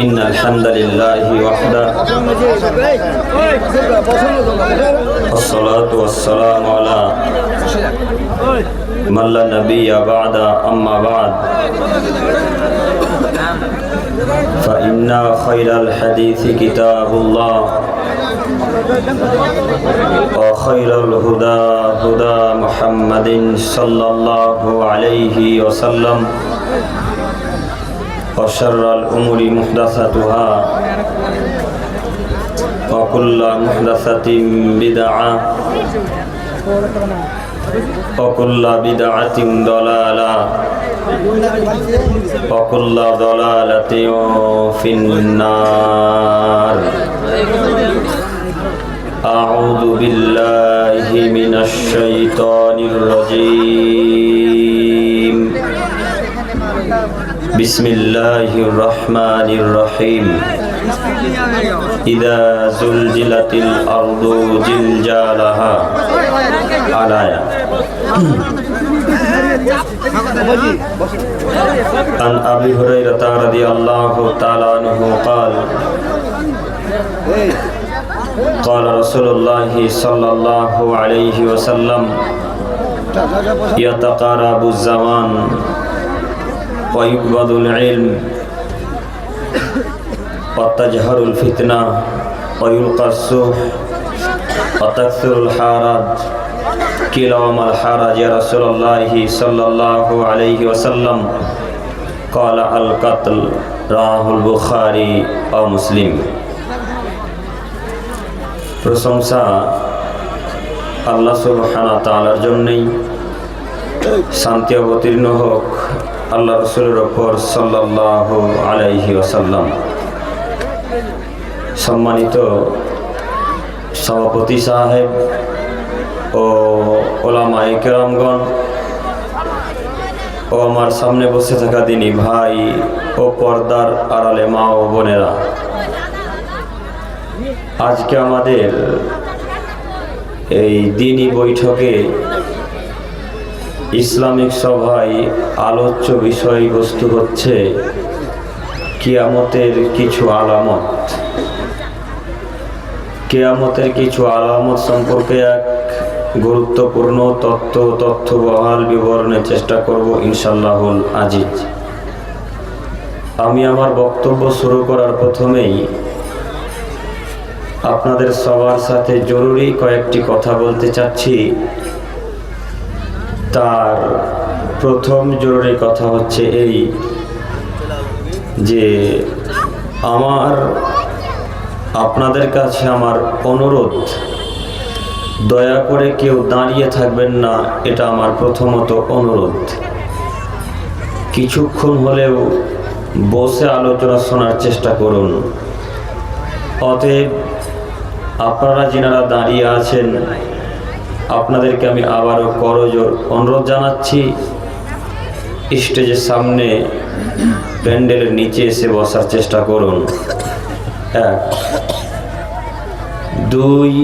إن الحمد لله وحده والصلاة والسلام على من لا نبي بعد أما بعد فإن خير الحديث كتاب الله وخير الهدى هدى محمد صلى الله عليه وسلم وشر الأمور محدثاتها وكل محدثة بدعة وكل بدعة ضلالة وكل ضلالة في النار أعوذ بالله من الشيطان الرجيم بسم الله الرحمن الرحيم إذا زلزلت الأرض زلزالها الآية عن أبي هريرة رضي الله تعالى عنه قال قال رسول الله صلى الله عليه وسلم يتقارب الزمان ويقبض العلم وتجهر الفتنة ويلقى السوح وتكثر الحرج قيل وما الحرج يا رسول الله صلى الله عليه وسلم قال القتل رواه البخاري ومسلم। প্রশংসা আল্লাহ সুবহানাহু ওয়া তাআলার জন্যই, শান্তি অবতীর্ণ হোক আল্লাহ রাসূলের উপর সাল্লাল্লাহু আলাইহি ওয়াসাল্লাম। সম্মানিত সভাপতি সাহেব ও ওলামায়ে কেরামগণ ও আমার সামনে বসে থাকা দিনী ভাই ও পর্দার আড়ালে মা ও বোনেরা, আজকে আমাদের এই দিনী বৈঠকে ইসলামিক সভায় আলোচ্য বিষয়বস্তু হচ্ছে কিয়ামতের কিছু আলামত। কিয়ামতের কিছু আলামত সম্পর্কে এক গুরুত্বপূর্ণ তথ্যবহাল বিবরণের চেষ্টা করব ইনশাআল্লাহুল আজিজ। আমি আমার বক্তব্য শুরু করার প্রথমেই আপনাদের সবার সাথে জরুরি কয়েকটি কথা বলতে চাচ্ছি। তার প্রথম জরুরি কথা হচ্ছে এই যে আপনাদের কাছে আমার অনুরোধ, দয়া করে কেউ দাঁড়িয়ে থাকবেন না, এটা আমার প্রথমত অনুরোধ। কিছুক্ষণ হলেও বসে আলোচনা শোনার চেষ্টা করুন। অতএব আপনারা যিনারা দাঁড়িয়ে আছেন, আপনাদেরকে আমি আবারও করজোর অনুরোধ জানাচ্ছি, স্টেজের সামনে প্যান্ডেলের নিচে এসে বসার চেষ্টা করুন। 1 2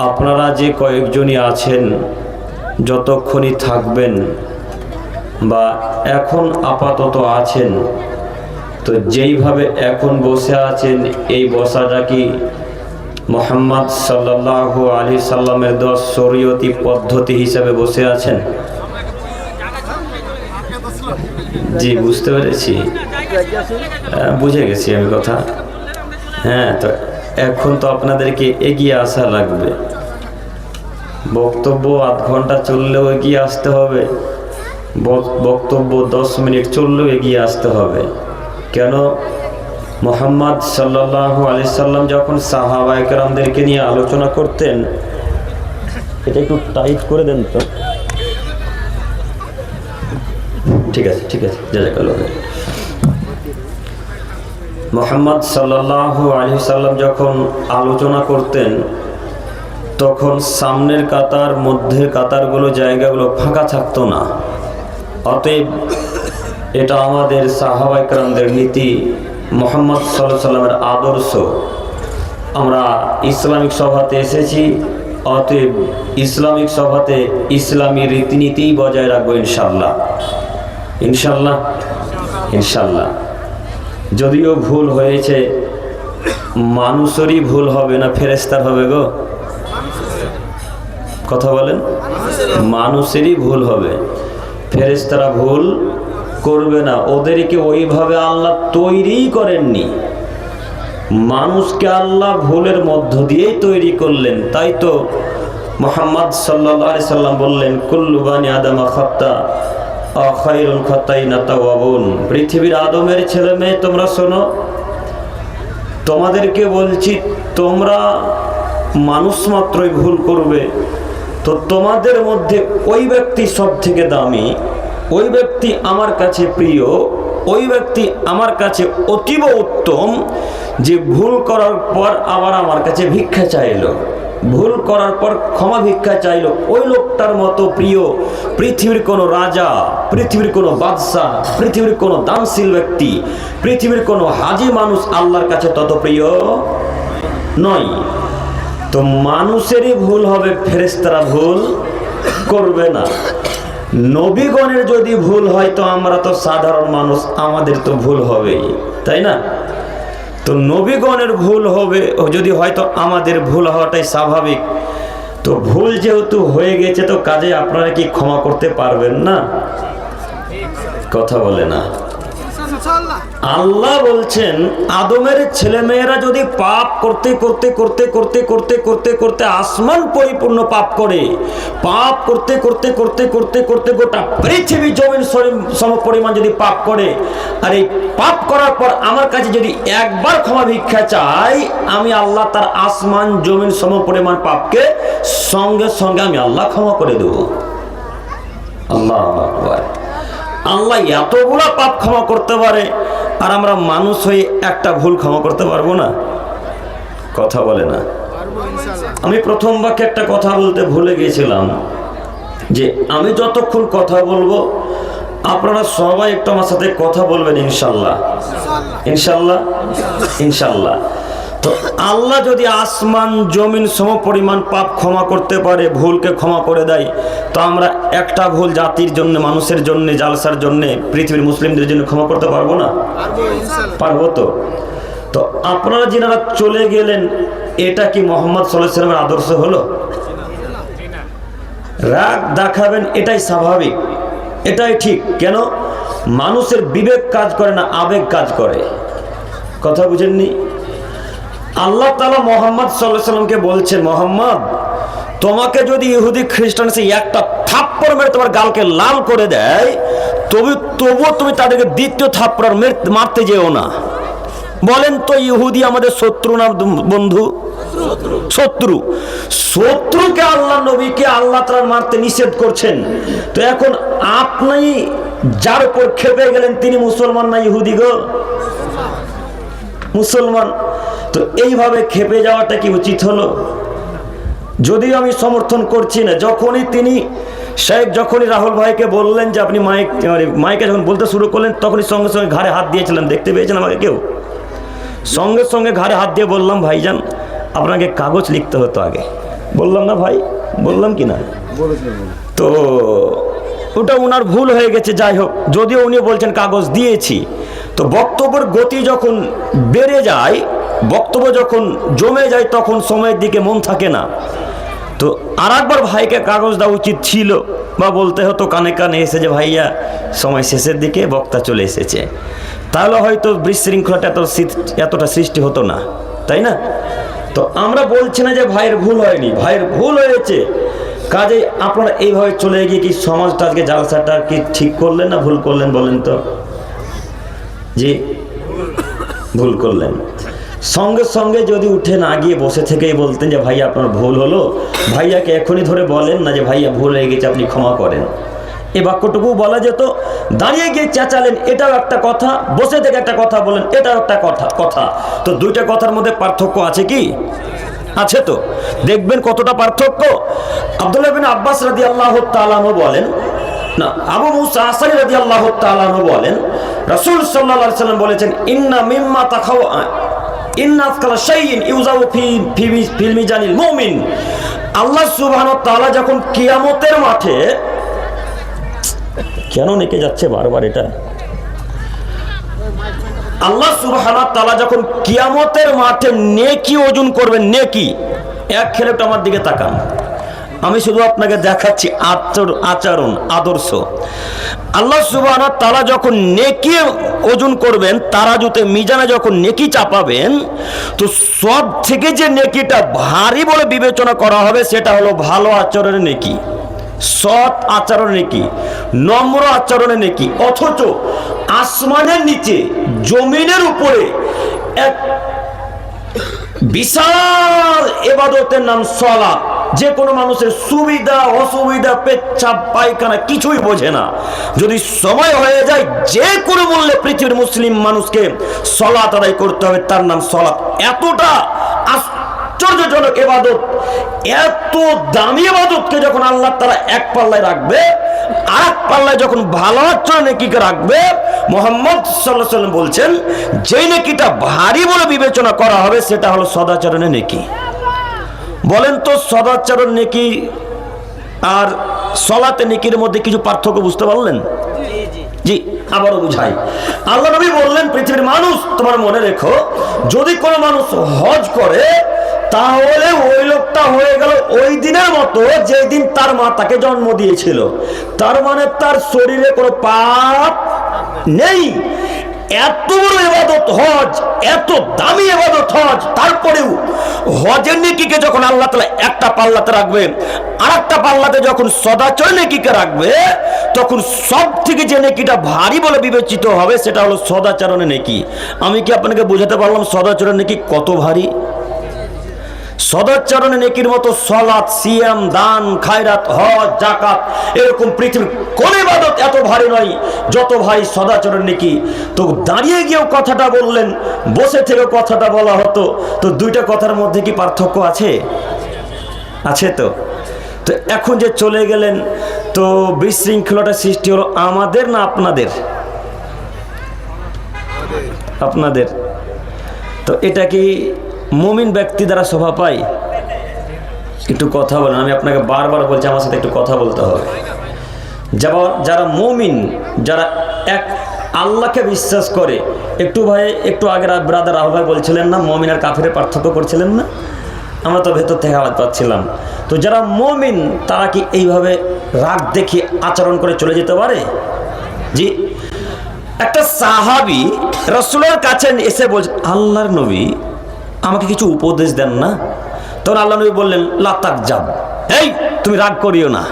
আপনারা যে কয়েকজনই আছেন, যতক্ষণই থাকবেন বা এখন আপাতত আছেন, তো যেইভাবে এখন বসে আছেন এই বসাটা কি মুহাম্মদ সাল্লাল্লাহু আলাইহি সাল্লামের দেওয়া শরীয়তি পদ্ধতি হিসাবে বসে আছেন? জি, বুঝতে পেরেছি, বুঝে গেছি আমি কথা। হ্যাঁ, তো এখন তো আপনাদেরকে এগিয়ে আসা লাগবে। বক্তব্য আধ ঘন্টা চললেও এগিয়ে আসতে হবে, বক্তব্য 10 মিনিট চললেও এগিয়ে আসতে হবে। কেন? মুহাম্মদ সাল্লাল্লাহু আলাইহি সাল্লাম যখন সাহাবায়ে কেরামদেরকে নিয়ে আলোচনা করতেন, এটা একটু টাইট করে দেন তো। ঠিক আছে জাযাকাল্লাহ। মুহাম্মদ সাল্লাল্লাহু আলাইহি সাল্লাম যখন আলোচনা করতেন, তখন সামনের কাতার, মধ্যের কাতারগুলো, জায়গাগুলো ফাঁকা থাকতো না। অতএব এটা আমাদের সাহাবায়ে কেরামদের নীতি, মুহাম্মদ সাল্লাল্লাহু আলাইহি সাল্লামের আদর্শ। আমরা ইসলামিক সভাতে এসেছি, অতএব ইসলামিক সভাতে ইসলামী রীতিনীতিই বজায় রাখবো ইনশাআল্লাহ। ইনশাল্লাহ? ইনশাল্লাহ। যদিও ভুল হয়েছে, মানুষেরই ভুল হবে না ফেরেশতার হবে গো? কথা বলেন। মানুষেরই ভুল হবে, ফেরেশতারা ভুল করবে না। ওদেরকে ওইভাবে আল্লাহ তৈরি করেননি, মানুষকে আল্লাহ ভুলের মধ্য দিয়েই তৈরি করলেন। তাই তো মুহাম্মদ সাল্লাল্লাহু আলাইহি সাল্লাম বললেন, কুল্লু বানি আদম খাত্তা ওয়া খায়রুল খাত্তাইনা তাওয়াবুন। পৃথিবীর আদমের ছেলে মেয়ে তোমরা শোনো, তোমাদেরকে বলছি, তোমরা মানুষ মাত্রই ভুল করবে, তো তোমাদের মধ্যে ওই ব্যক্তি সব থেকে দামি, ওই ব্যক্তি আমার কাছে প্রিয়, ওই ব্যক্তি আমার কাছে অতীব উত্তম, যে ভুল করার পর আবার আমার কাছে ভিক্ষা চাইলো, ভুল করার পর ক্ষমা ভিক্ষা চাইলো। ওই লোকটার মতো প্রিয় পৃথিবীর কোনো রাজা, পৃথিবীর কোনো বাদশাহ, পৃথিবীর কোনো দানশীল ব্যক্তি, পৃথিবীর কোনো হাজি মানুষ আল্লাহর কাছে তত প্রিয় নয়। তো মানুষেরই ভুল হবে, ফেরেশতারা ভুল করবে না। নবীগণের যদি ভুল হয় তো আমরা তো সাধারণ মানুষ, আমাদের তো ভুল হবেই, তাই না? তো নবীগণের ভুল হবে যদি হয়তো আমাদের ভুল হওয়াটাই স্বাভাবিক। তো ভুল যেহেতু হয়ে গেছে, তো কাজে আপনারা কি ক্ষমা করতে পারবেন না? কথা বলে না। আল্লাহ বলছেন, আদমের ছেলে মেয়েরা যদি পাপ করতে করতে করতে করতে করতে করতে করতে আসমান পরিপূর্ণ পাপ করে, পাপ করতে করতে করতে করতে করতে গোটা পৃথিবী জমিন সম পরিমাণ যদি পাপ করে, আর এই পাপ করার পর আমার কাছে যদি একবার ক্ষমা ভিক্ষা চাই, আমি আল্লাহ তার আসমান জমিন সম পরিমাণ পাপকে সঙ্গে সঙ্গে আমি আল্লাহ ক্ষমা করে দেব। আল্লাহু আকবার। আল্লাহ এতগুলা পাপ ক্ষমা করতে পারে, আর আমরা মানুষ হয়ে একটা ভুল ক্ষমা করতে পারবো না? কথা বলে না। আমি প্রথম বাক্যে একটা কথা বলতে ভুলে গিয়েছিলাম, যে আমি যতক্ষণ কথা বলবো আপনারা সবাই একটু আমার সাথে কথা বলবেন, ইনশাল্লাহ। ইনশাল্লাহ? ইনশাল্লাহ। তো আল্লাহ যদি আসমান জমিন সম পরিমাণ পাপ ক্ষমা করতে পারে, ভুলকে ক্ষমা করে দেয়, তো আমরা একটা ভুল জাতির জন্য, মানুষের জন্য, জালসার জন্য, পৃথিবীর মুসলিমদের জন্য ক্ষমা করতে পারবো না? পারবো তো। তো আপনারা যিনারা চলে গেলেন, এটা কি মুহাম্মদ সাল্লাল্লাহু আলাইহি ওয়াসাল্লামের আদর্শ হলো? রাগ দেখাবেন, এটাই স্বাভাবিক, এটাই ঠিক। কেন? মানুষের বিবেক কাজ করে না, আবেগ কাজ করে। কথা বুঝেননি? আল্লাহ তাআলা মুহাম্মদ সাল্লাল্লাহু আলাইহি ওয়াসাল্লামকে বলছেন, মুহাম্মদ, তোমাকে যদি ইহুদি খ্রিস্টান সে একটা থাপ্পড় মেরে তোমার গালকে লাল করে দেয়, তবুও তুমি তাদেরকে দ্বিতীয় থাপ্পড় মারতে যেও না। বলেন তো, ইহুদি আমাদের শত্রু না বন্ধু? শত্রু। শত্রুকে আল্লাহ নবীকে আল্লাহ তাআলা মারতে নিষেধ করছেন। তো এখন আপনি যার উপর খেপে গেলেন, তিনি মুসলমান না ইহুদি গো? মুসলমান। তো এইভাবে খেপে যাওয়াটা কি উচিত হলো? যদিও আমি সমর্থন করছি না। যখনই রাহুল ভাইকে বললেন যে আপনি মাইকে যখন বলতে শুরু করলেন, তখনই সঙ্গে সঙ্গে ঘাড়ে হাত দিয়েছিলেন, দেখতে পেয়েছেন আমাকে কেউ? সঙ্গে সঙ্গে ঘাড়ে হাত দিয়ে বললাম, ভাইজান আপনাকে কাগজ লিখতে হতো আগে। বললাম না ভাই? বললাম কি না? তো ওটা ওনার ভুল হয়ে গেছে। যাই হোক, যদিও উনি বলছেন কাগজ দিয়েছি, তো বক্তব্যের গতি যখন বেড়ে যায়, বক্তব্য যখন জমে যায়, তখন সময়ের দিকে মন থাকে না। তো আর একবার ভাইকে কাগজ দেওয়া উচিত ছিল, বা বলতে হতো কানে কানে এসে যে ভাইয়া সময় শেষের দিকে, বক্তা চলে এসেছে। তাহলে হয়তো বিশৃঙ্খলাটা এতটা সৃষ্টি হতো না, তাই না? তো আমরা বলছি না যে ভাইয়ের ভুল হয়নি, ভাইয়ের ভুল হয়েছে। কাজে আপনারা এইভাবে চলে গিয়ে কি সমাজটা, আজকে জালসাটা কি ঠিক করলেন না ভুল করলেন? বলেন তো। জি, ভুল করলেন। সঙ্গে সঙ্গে যদি উঠে না গিয়ে বসে থেকেই বলতেন যে ভাইয়া আপনার ভুল হলো, ভাইয়াকে এখনই ধরে বলেন না যে ভাইয়া ভুল হয়ে গেছে, আপনি ক্ষমা করেন। এই বাক্যটুকু বলা যেত। দাঁড়িয়ে গিয়ে চেঁচালেন, এটাও একটা কথা, বসে থেকে একটা কথা বলেন, এটাও একটা কথা। তো দুইটা কথার মধ্যে পার্থক্য আছে কি? আছে। তো দেখবেন কতটা পার্থক্য। আব্দুল্লাহ বিন আব্বাস রাদিয়াল্লাহু তাআলা আনহু বলেন, না, আবু মুসা আশআরী রাদিয়াল্লাহু তাআলা আনহু বলেন, রাসূল সাল্লাল্লাহু আলাইহি ওয়াসাল্লাম বলেছেন, ইন্না মিম্মা তাখাও ইন্না আসকালা শাইইন ইউজাউ ফিল মিজানিল মুমিন। আল্লাহ সুবহানাহু ওয়া তাআলা যখন কিয়ামতের মাঠে কেন নেকে যাচ্ছে বারবার এটা? আল্লাহ সুবহানাহু ওয়া তাআলা যখন কিয়ামতের মাঠে নেকি ওজন করবেন, নেকি, এক খেলে একটু আমার দিকে তাকান, আমি শুধু আপনাকে দেখাচ্ছি আচরণ, আদর্শ। আল্লাহ সুবহানাহু ওয়া তাআলা যখন নেকি ওজন করবেন, তারাজুতে মিজানে যখন নেকি চাপাবেন, তো সব থেকে যে নেকিটা ভারী বলে বিবেচনা করা হবে সেটা হলো ভালো আচরণের নেকি, সৎ আচরণের নেকি, নম্র আচরণের নেকি। অথচ আসমানের নিচে জমিনের উপরে এক বিশাল ইবাদতের নাম সালাত, যে কোনো মানুষের সুবিধা অসুবিধা, পেচ্ছাপ পায়খানা কিছুই বোঝে না, যদি সময় হয়ে যায় যে কোনো মূল্যে পৃথিবীর মুসলিম মানুষকে সালাত আদায় করতে হবে, তার নাম সালাত। এতটা আশ্চর্যজনক ইবাদত, এত দামি ইবাদতকে যখন আল্লাহ তাআলা এক পাল্লায় রাখবে, আর এক পাল্লায় যখন ভালো আচরণ নেকিকে রাখবে, মুহাম্মদ সাল্লাল্লাহু আলাইহি ওয়াসাল্লাম বলছেন যেই নেকিটা ভারী বলে বিবেচনা করা হবে সেটা হলো সদাচরণের নেকি। বলেন তো সদাচরণ নেকি আর সালাতে নেকির মধ্যে কিছু পার্থক্য বুঝতে পারলেন? জি, আবারও বুঝাই। আল্লাহ নবী বললেন, পৃথিবীর মানুষ তোমার মনে রেখো, যদি কোনো মানুষ হজ করে তাহলে ওই লোকটা হয়ে গেল ওই দিনের মতো যেই দিন তার মা তাকে জন্ম দিয়েছিল। তার মানে তার শরীরে কোনো পাপ নেই। এত বড় ইবাদত হজ, এত দামি ইবাদত হজ, তারপরেও হজের নেকিকে যখন আল্লাহ তাআলা একটা পাল্লাতে রাখবে, আর একটা পাল্লাতে যখন সদাচরণ নেকিকে রাখবে, তখন সব থেকে যে নেকিটা ভারী বলে বিবেচিত হবে সেটা হলো সদাচরণের নেকি। আমি কি আপনাকে বোঝাতে পারলাম সদাচরণ নেকি কত ভারী? সদাচরণের নেকির মতো সালাত, সিয়াম, দান, খায়রাত, হজ, যাকাত, এরকম পৃথিবীর কোন ইবাদত এত ভারী নয় যত ভারী সদাচরণ নেকি। তো দাঁড়িয়ে গিয়েও কথাটা বললেন, বসে থেকেও কথাটা বলা হতো, তো দুইটা কথার মধ্যে কি পার্থক্য আছে? আছে তো। তো এখন যে চলে গেলেন, তো বিশৃঙ্খলাটা সৃষ্টি হলো আমাদের না আপনাদের? আপনাদের। তো এটা কি মুমিন ব্যক্তি দ্বারা শোভা পায়? একটু কথা বলেন, আমি আপনাকে বারবার বলছি আমার সাথে একটু কথা বলতে হবে। যারা মুমিন, যারা এক আল্লাহকে বিশ্বাস করে, একটু ভাই একটু আগে ব্রাদার রাহুল ভাই বলছিলেন না মুমিন আর কাফিরের পার্থক্য করছিলেন না? আমরা তো ভেতর থেকে আওয়াজ পাচ্ছিলাম। তো যারা মুমিন তারা কি এইভাবে রাগ দেখিয়ে আচরণ করে চলে যেতে পারে? জি। একটা সাহাবী রাসূলের কাছে এসে বলছে, আল্লাহর নবী আমাকে কিছু উপদেশ দেন না। তখন আল্লাহ নবী বললেন, লা তাকজাব, এই তুমি রাগ করিও না।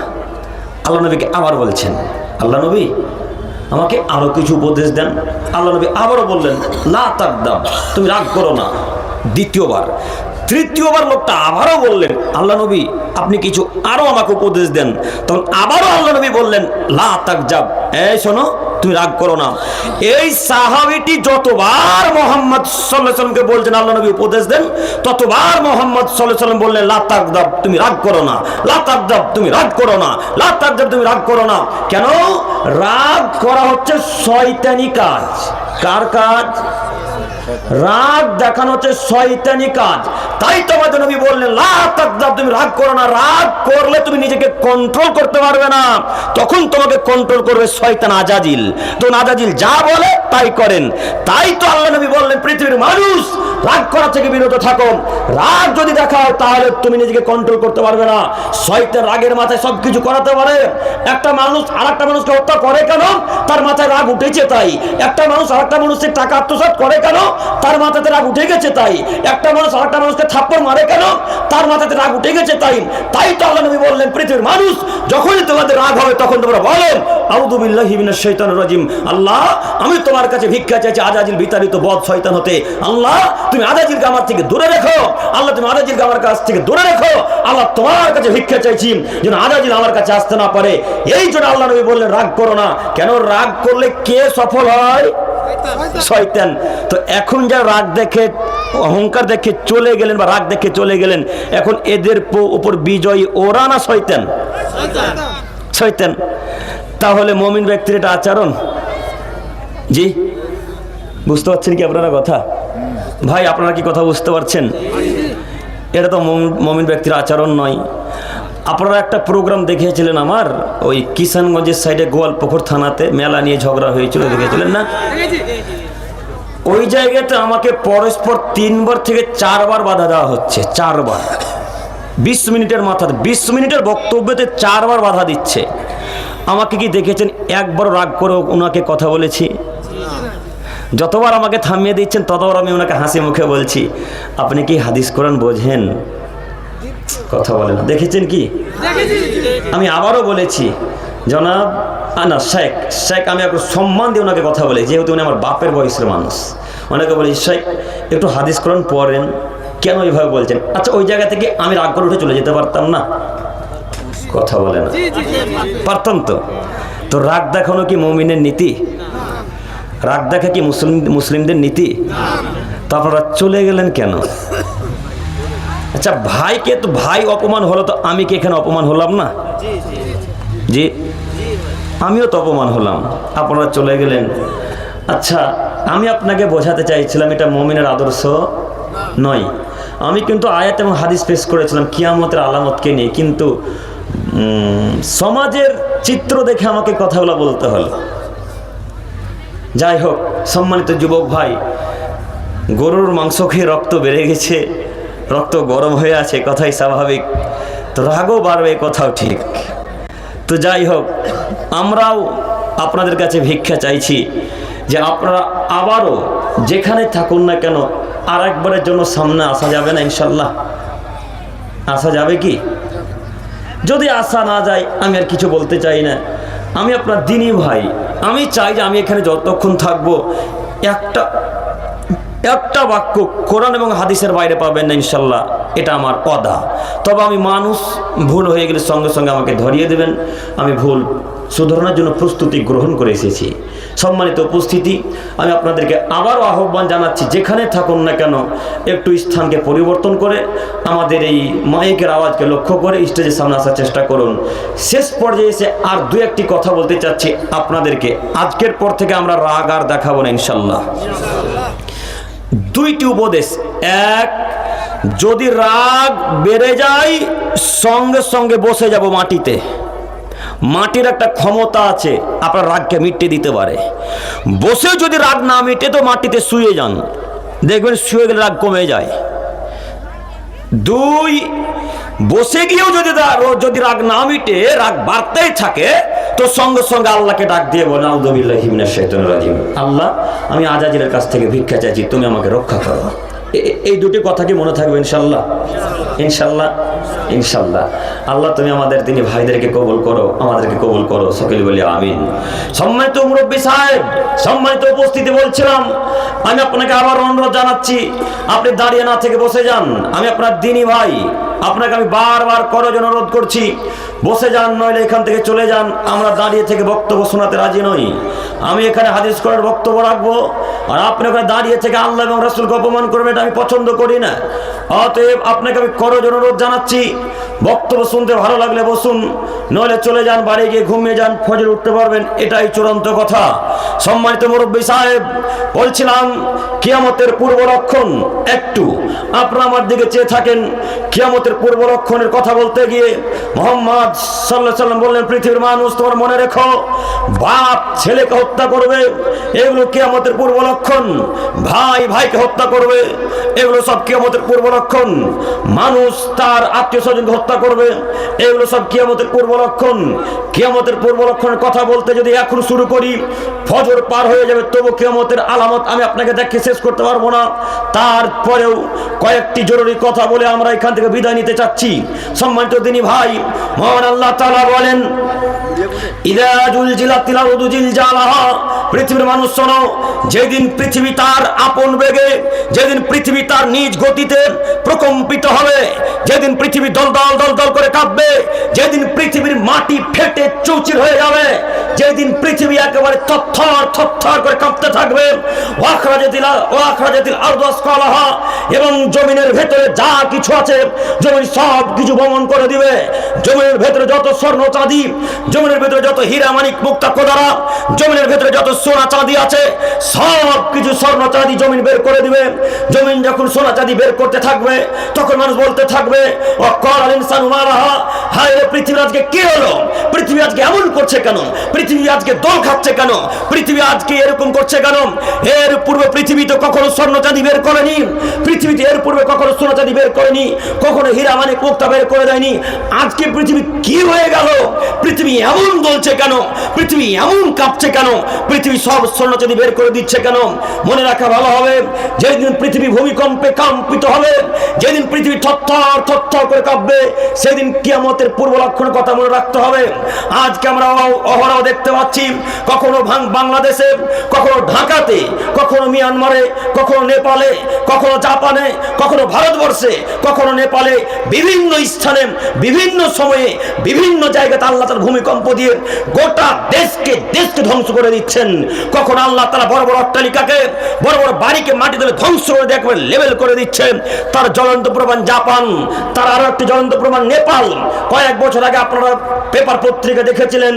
আল্লাহ নবীকে আবার বলছেন, আল্লাহ নবী আমাকে আরো কিছু উপদেশ দেন। আল্লাহ নবী আবারও বললেন, লা তাকজাব, তুমি রাগ করো না। দ্বিতীয়বার, তৃতীয়বার লোকটা আবারও বললেন, আল্লাহ নবী আপনি কিছু আরো আমাকে উপদেশ দেন। তখন আবারও আল্লাহ নবী বললেন, লা তাকজাব, এই শোনো তুমি রাগ করো না। এই সাহাবীটি যতবার মুহাম্মদ সাল্লাল্লাহু আলাইহি ওয়াসাল্লামকে বলছেন আল্লাহ নবী উপদেশ দেন, ততবার মুহাম্মদ সাল্লাল্লাহু আলাইহি ওয়াসাল্লাম বললেন, লা তাকজাব, তুমি রাগ করো না। লা তাকজাব, তুমি রাগ করো না। লা তাকজাব, তুমি রাগ করো না। কেন? রাগ করা হচ্ছে শয়তানি কাজ। কার কাজ? রাগ দেখানো হচ্ছে শয়তানি কাজ। তাই তোমাদের নবী বললেন, লা তাকজাব, তুমি রাগ করো না। রাগ করলে তুমি নিজেকে কন্ট্রোল করতে পারবে না, তখন তোমাকে কন্ট্রোল করবে শয়তান আজাজিল। তো আজাজিল যা বলে তাই করেন। তাই তো আল্লাহ নবী বললেন, পৃথিবীর মানুষ রাগ করা থেকে বিরত থাকো। রাগ যদি দেখাও তাহলে তুমি নিজেকে কন্ট্রোল করতে পারবে না। শয়তান রাগের মাথায় সবকিছু করাতে পারে। একটা মানুষ আরেকটা মানুষকে হত্যা করে কেন? তার মাথায় রাগ উঠেছে তাই। একটা মানুষ আরেকটা মানুষের টাকা আত্মসাৎ করে কেন? তার মাথাতে রাগ উঠে গেছে তাই। একটা মানুষ আরেকটা মানুষকে থাপ্পড় মারে কেন? তার মাথাতে রাগ উঠে গেছে তাই। তাই তো আল্লাহ নবী বললেন, পৃথিবীর মানুষ যখনই তোমাদের রাগ হবে তখন তোমরা বলেন, আউযু বিল্লাহি মিনাশ শাইতানির রাজিম, আল্লাহ আমি তোমার কাছে ভিক্ষা চাইছি আজাজিল বিতাড়িত বদ শয়তান হতে। আল্লাহ তুমি আজাজিলকে আমার থেকে দূরে রেখো। আল্লাহ তুমি আজাজিলকে আমার কাছ থেকে দূরে রেখো। আল্লাহ তোমার কাছে ভিক্ষা চাইছি যেন আজাজিল আমার কাছে আসতে না পারে। এই জন্য আল্লাহ নবী বললেন, রাগ করো না। কেন? রাগ করলে কে সফল হয়? শয়তান। তো এখন যা রাগ দেখে অহংকার দেখে চলে গেলেন বা রাগ দেখে চলে গেলেন, এখন এদের উপর বিজয়ী ওরা না শয়তান? শয়তান। তাহলে মুমিন ব্যক্তির এটা আচরণ? জি, বুঝতে পারছেন কি আপনারা কথা? ভাই আপনারা কি কথা বুঝতে পারছেন? এটা তো মুমিন ব্যক্তির আচরণ নয়। আপনারা একটা প্রোগ্রাম দেখিয়েছিলেন আমার ওই কিষানগঞ্জের সাইডে গোয়ালপুকুর থানাতে, মেলা নিয়ে ঝগড়া হয়েছিল, দেখেছিলেন না? ওই জায়গাতে আমাকে পরস্পর 3 বার থেকে 4 বার বাধা দেওয়া হচ্ছে, 4 বার। 20 মিনিটের মাথায় 20 মিনিটের বক্তব্যতে 4 বার বাধা দিচ্ছে। আমাকে কি দেখেছেন একবার রাগ করে ওনাকে কথা বলেছি? যতবার আমাকে থামিয়ে দিচ্ছেন ততবার আমি ওনাকে হাসি মুখে বলছি, আপনি কি হাদিস কোরআন বোঝেন? কথা বলেন। দেখেছেন কি? আমি আবারও বলেছি, জনাব না শেখ আমি একটু সম্মান দিয়ে ওনাকে কথা বলি, যেহেতু উনি আমার বাপের বয়সের মানুষ। ওনাকে বলি, শেখ একটু হাদিস কোরআন পড়েন, কেন এইভাবে বলছেন? আচ্ছা, ওই জায়গা থেকে আমি রাগ করে উঠে চলে যেতে পারতাম না? কথা বলে না, পারতাম তো। তো রাগ দেখানো কি মুমিনের নীতি? রাগ দেখা কি মুসলিমদের নীতি? তো আপনারা চলে গেলেন কেন? আচ্ছা, ভাইকে তো ভাই অপমান হলো, তো আমি কি এখানে অপমান হলাম না? জি, আমিও তো অপমান হলাম, আপনারা চলে গেলেন। আচ্ছা, আমি আপনাকে বোঝাতে চাইছিলাম এটা মুমিনের আদর্শ নয়। আমি কিন্তু আয়াত এবং হাদিস পেশ করেছিলাম কিয়ামতের আলামতকে নিয়ে, কিন্তু সমাজের চিত্র দেখে আমাকে কথাগুলো বলতে হলো। যাই হোক, সম্মানিত যুবক ভাই, গরুর মাংস খেয়ে রক্ত বেড়ে গেছে, রক্ত গরম হয়ে আছে, কথাই স্বাভাবিক, তো রাগও বাড়বে, কথাও ঠিক। তো যাই হোক, আমরাও আপনাদের কাছে ভিক্ষা চাইছি যে আপনারা আবারও যেখানে থাকুন না কেন আর একবারের জন্য সামনে আসা যাবে না? ইনশাল্লাহ আসা যাবে কি? যদি আসা না যায় আমি আর কিছু বলতে চাই না। আমি আপনার দিনী ভাই, আমি চাই যে আমি এখানে যতক্ষণ থাকবো একটা বাক্য কোরআন এবং হাদিসের বাইরে পাবেন না ইনশাল্লাহ, এটা আমার কথা। তবে আমি মানুষ, ভুল হয়ে গেলে সঙ্গে সঙ্গে আমাকে ধরিয়ে দেবেন। আমি ভুল শুধরানোর জন্য প্রস্তুতি গ্রহণ করে এসেছি। সম্মানিত উপস্থিতি, আমি আপনাদেরকে আবারও আহ্বান জানাচ্ছি, যেখানে থাকুন না কেন একটু স্থানকে পরিবর্তন করে আমাদের এই মাইকের আওয়াজকে লক্ষ্য করে স্টেজের সামনে আসার চেষ্টা করুন। শেষ পর্যায়ে এসে আর 2-1টি কথা বলতে চাচ্ছি আপনাদেরকে। আজকের পর থেকে আমরা রাগ আর দেখাবো না ইনশাল্লাহ। 2টি উপদেশ। 1, যদি রাগ বেড়ে যায় সঙ্গে সঙ্গে বসে যাব মাটিতে। মাটির একটা ক্ষমতা আছে আপনার রাগকে মিটিয়ে দিতে পারে। বসে যদি রাগ না মিটে তো মাটিতে শুয়ে যান, দেখবেন শুয়ে গেলে রাগ কমে যায়। 2, বসে গিয়েও যদি রাগ না মিটে, রাগ বাড়তেই থাকে, তো সঙ্গে সঙ্গে আল্লাহকে ডাক দিয়ে বলেন, আউযুবিল্লাহি মিনাশ শাইতানির রাজিম, আল্লাহ আমি আজাজিলের কাছ থেকে ভিক্ষা চাইছি, তুমি আমাকে রক্ষা করো। এই 2টি কথা কি মনে থাকবে ইনশাল্লাহ? ইনশাল্লাহ, ইনশাল্লাহ। আল্লাহ তুমি আমাদের তিনি ভাইদেরকে কবুল করো, আমাদেরকে কবুল করো, সকলে বলি আমিন। সম্মানিত মুরব্বী সাহেব, সম্মানিত উপস্থিতি, বলছিলাম আমি আপনাকে আবার অনুরোধ জানাচ্ছি, আপনি দাঁড়িয়ে না থেকে বসে যান। আমি আপনার দিনী ভাই, আপনাকে আমি বারবার করার জন্য অনুরোধ করছি, বসে যান, নইলে এখান থেকে চলে যান। আমরা দাঁড়িয়ে থেকে বক্তব্য শোনাতে রাজি নই। আমি এখানে হাদিস করার বক্তব্য রাখবো, আর আপনি ওখানে দাঁড়িয়ে থেকে আল্লাহ এবং রাসূলকে অপমান করবেন, এটা আমি পছন্দ করি না। অতএব আপনাকে আমি করার জন্য অনুরোধ জানাচ্ছি, বক্তব্য শুনতে ভালো লাগলে বসুন, নইলে চলে যান, বাড়ি গিয়ে ঘুমিয়ে যান, ফজর উঠতে পারবেন, এটাই চূড়ান্ত কথা। সম্মানিত মুরব্বী সাহেব, বলছিলাম কিয়ামতের পূর্ব লক্ষণ। একটু আপনারা আমার দিকে চেয়ে থাকেন। কিয়ামতের পূর্ব লক্ষণের কথা বলতে গিয়ে মুহাম্মদ সাল্লাল্লাহু আলাইহি ওয়াসাল্লাম বললেন, পৃথিবীর মানুষ তোমার মনে রেখো, বাপ ছেলেকে হত্যা করবে, এগুলো কিয়ামতের পূর্ব লক্ষণ। ভাই ভাইকে হত্যা করবে, এগুলো সব কিয়ামতের পূর্ব লক্ষণ। মানুষ তার আত্মীয় স্বজনকে হত্যা করবে, এগুলো সব কিয়ামতের পূর্ব লক্ষণ। কিয়ামতের পূর্ব লক্ষণের কথা বলতে যদি এখন শুরু করি, ফজর পার হয়ে যাবে, তবু কিয়ামতের আলামত আমি আপনাকে দেখে শেষ করতে পারবো না। তারপরেও কয়েকটি জরুরি কথা বলে আমরা এখান থেকে বিদায় নিতে চাচ্ছি। সম্মানিত দিনী ভাই, মহান আল্লাহ তাআলা বলেন, ইযা জুলজিলাতিল আরদু জিলজালাহা, পৃথিবীর মানুষ শোনো, যেদিন পৃথিবী তার আপন বেগে, যেদিন পৃথিবী তার নিজ গতিতে প্রকম্পিত হবে, যেদিন পৃথিবী দলদল দলদল করে কাঁপবে, যেদিন পৃথিবীর মাটি ফেটে চৌচির হয়ে যাবে, যেদিন পৃথিবী একেবারে থরথর থরথর করে কাঁপতে থাকবে, ওয়াখরাজাতিল আরদু আসকালাহা, এবং জমিনের ভেতরে যা কিছু আছে জমিন সব কিছু বমন করে দিবে। জমিনের ভেতরে যত স্বর্ণ চাঁদি, জমিনের ভিতরে যত হীরা মানিক মুক্তা কোদারা, জমিনের ভিতরে যত সোনা চাঁদি আছে, সব কিছু স্বর্ণ চাঁদি জমিন বের করে দিবে। জমিন যখন সোনা চাঁদি বের করতে থাকবে, তখন মানুষ বলতে থাকবে, ওয়াকাল ইনসানু মা লাহা, হায় রে পৃথিবী আজকে কি হলো, পৃথিবী আজকে এমন করছে কেন, পৃথিবী আজকে দোল খাচ্ছে কেন, পৃথিবী আজকে এরকম করছে কেন? এর পূর্বে পৃথিবী তো কখনো স্বর্ণ চাঁদি বের করেনি, পৃথিবীতে এর পূর্বে কখনো সোনা চাঁদি বের করেনি, কখনো হীরা মানিক মুক্তা বের করে দেয়নি। আজকে পৃথিবী কি হয়ে গেল? পৃথিবী এমন বলছে কেন, পৃথিবী এমন কাঁপছে কেন, পৃথিবী সব স্বর্ণ চাঁদি বের করে দিচ্ছে কেন? মনে রাখা ভালো হবে, যেদিন পৃথিবী ভূমিকম্পে কম্পিত হবে, যেদিন পৃথিবী থরথর থরথর করে কাঁপবে, সেদিন কিয়ামতের পূর্ব লক্ষণের কথা মনে রাখতে হবে। আজকে আমরা অহরহ দেখতে পাচ্ছি, কখনো বাংলাদেশে, কখনো ঢাকাতে, কখনো মিয়ানমারে, কখনো নেপালে, কখনো জাপানে, কখনো ভারতবর্ষে, কখনো নেপালে, বিভিন্ন স্থানে বিভিন্ন সময়ে বিভিন্ন জায়গাতে আল্লাহ তাআলা ভূমিকম্প দিয়ে গোটা দেশকে ধ্বংস করে দিচ্ছেন। কখনো আল্লাহ তাআলা বড় বড় অট্টালিকাকে, বড় বড় বাড়িকে মাটি তুলে ধ্বংস করে দিয়ে একবারে লেভেল করে দিচ্ছেন। তার জ্বলন্ত প্রমাণ জাপান, তার আরো একটি জ্বলন্ত প্রমাণ নেপাল। কয়েক বছর আগে আপনারা পেপার পত্রিকা দেখেছিলেন,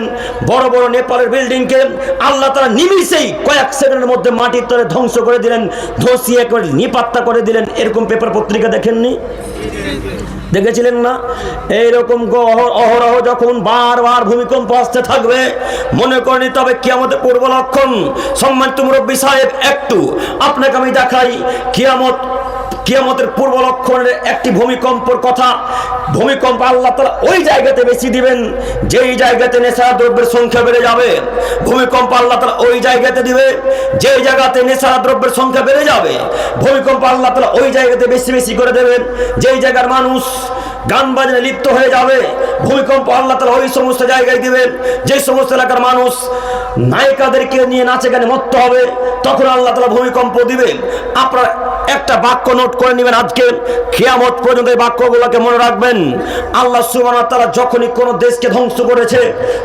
বড় বড় নেপালের বিল্ডিংকে আল্লাহ তাআলা নিমিষেই কয়েক সেকেন্ডের মধ্যে মাটির তলে ধ্বংস করে দিলেন, ধসিয়ে একবারে নিপাত্তা করে দিলেন। এরকম পেপার পত্রিকা দেখেননি? দেখেছিলেন না? এইরকম অহরহ যখন বারবার ভূমিকম্প আসতে থাকবে, মনে করেনি তবে কিয়ামতের পূর্ব লক্ষণ। সম্মানিত মুরব্বী সাহেব, একটু আপনাকে আমি দেখাই কিয়ামতের পূর্ব লক্ষণের একটি ভূমিকম্পর কথা। ভূমিকম্প আল্লাহ তাআলা ওই জায়গাতে বেশি দিবেন যেই জায়গাতে নেশা দ্রব্যের সংখ্যা বেড়ে যাবে। ভূমিকম্প আল্লাহ তাআলা ওই জায়গাতে দিবে যেই জায়গাতে নেশা দ্রব্যের সংখ্যা বেড়ে যাবে। ভূমিকম্প আল্লাহ তাআলা ওই জায়গাতে বেশি বেশি করে দেবেন যেই জায়গার মানুষ গান বাজনায় লিপ্ত হয়ে যাবে। ভূমিকম্প আল্লাহ তাআলা ওই সমস্ত জায়গায় দিবেন যে সমস্ত এলাকার মানুষ নায়িকাদেরকে নিয়ে নাচে গানে মত্ত হবে, তখন আল্লাহ তাআলা ভূমিকম্প দিবেন। আপনারা একটা বাক্য নোট করে নেবেন, আজকে কিয়ামত পর্যন্ত এই বাক্যগুলোকে মনে রাখবেন। আল্লাহ সুবহানাহু ওয়া তাআলা যখনই কোনো দেশকে ধ্বংস করেছে,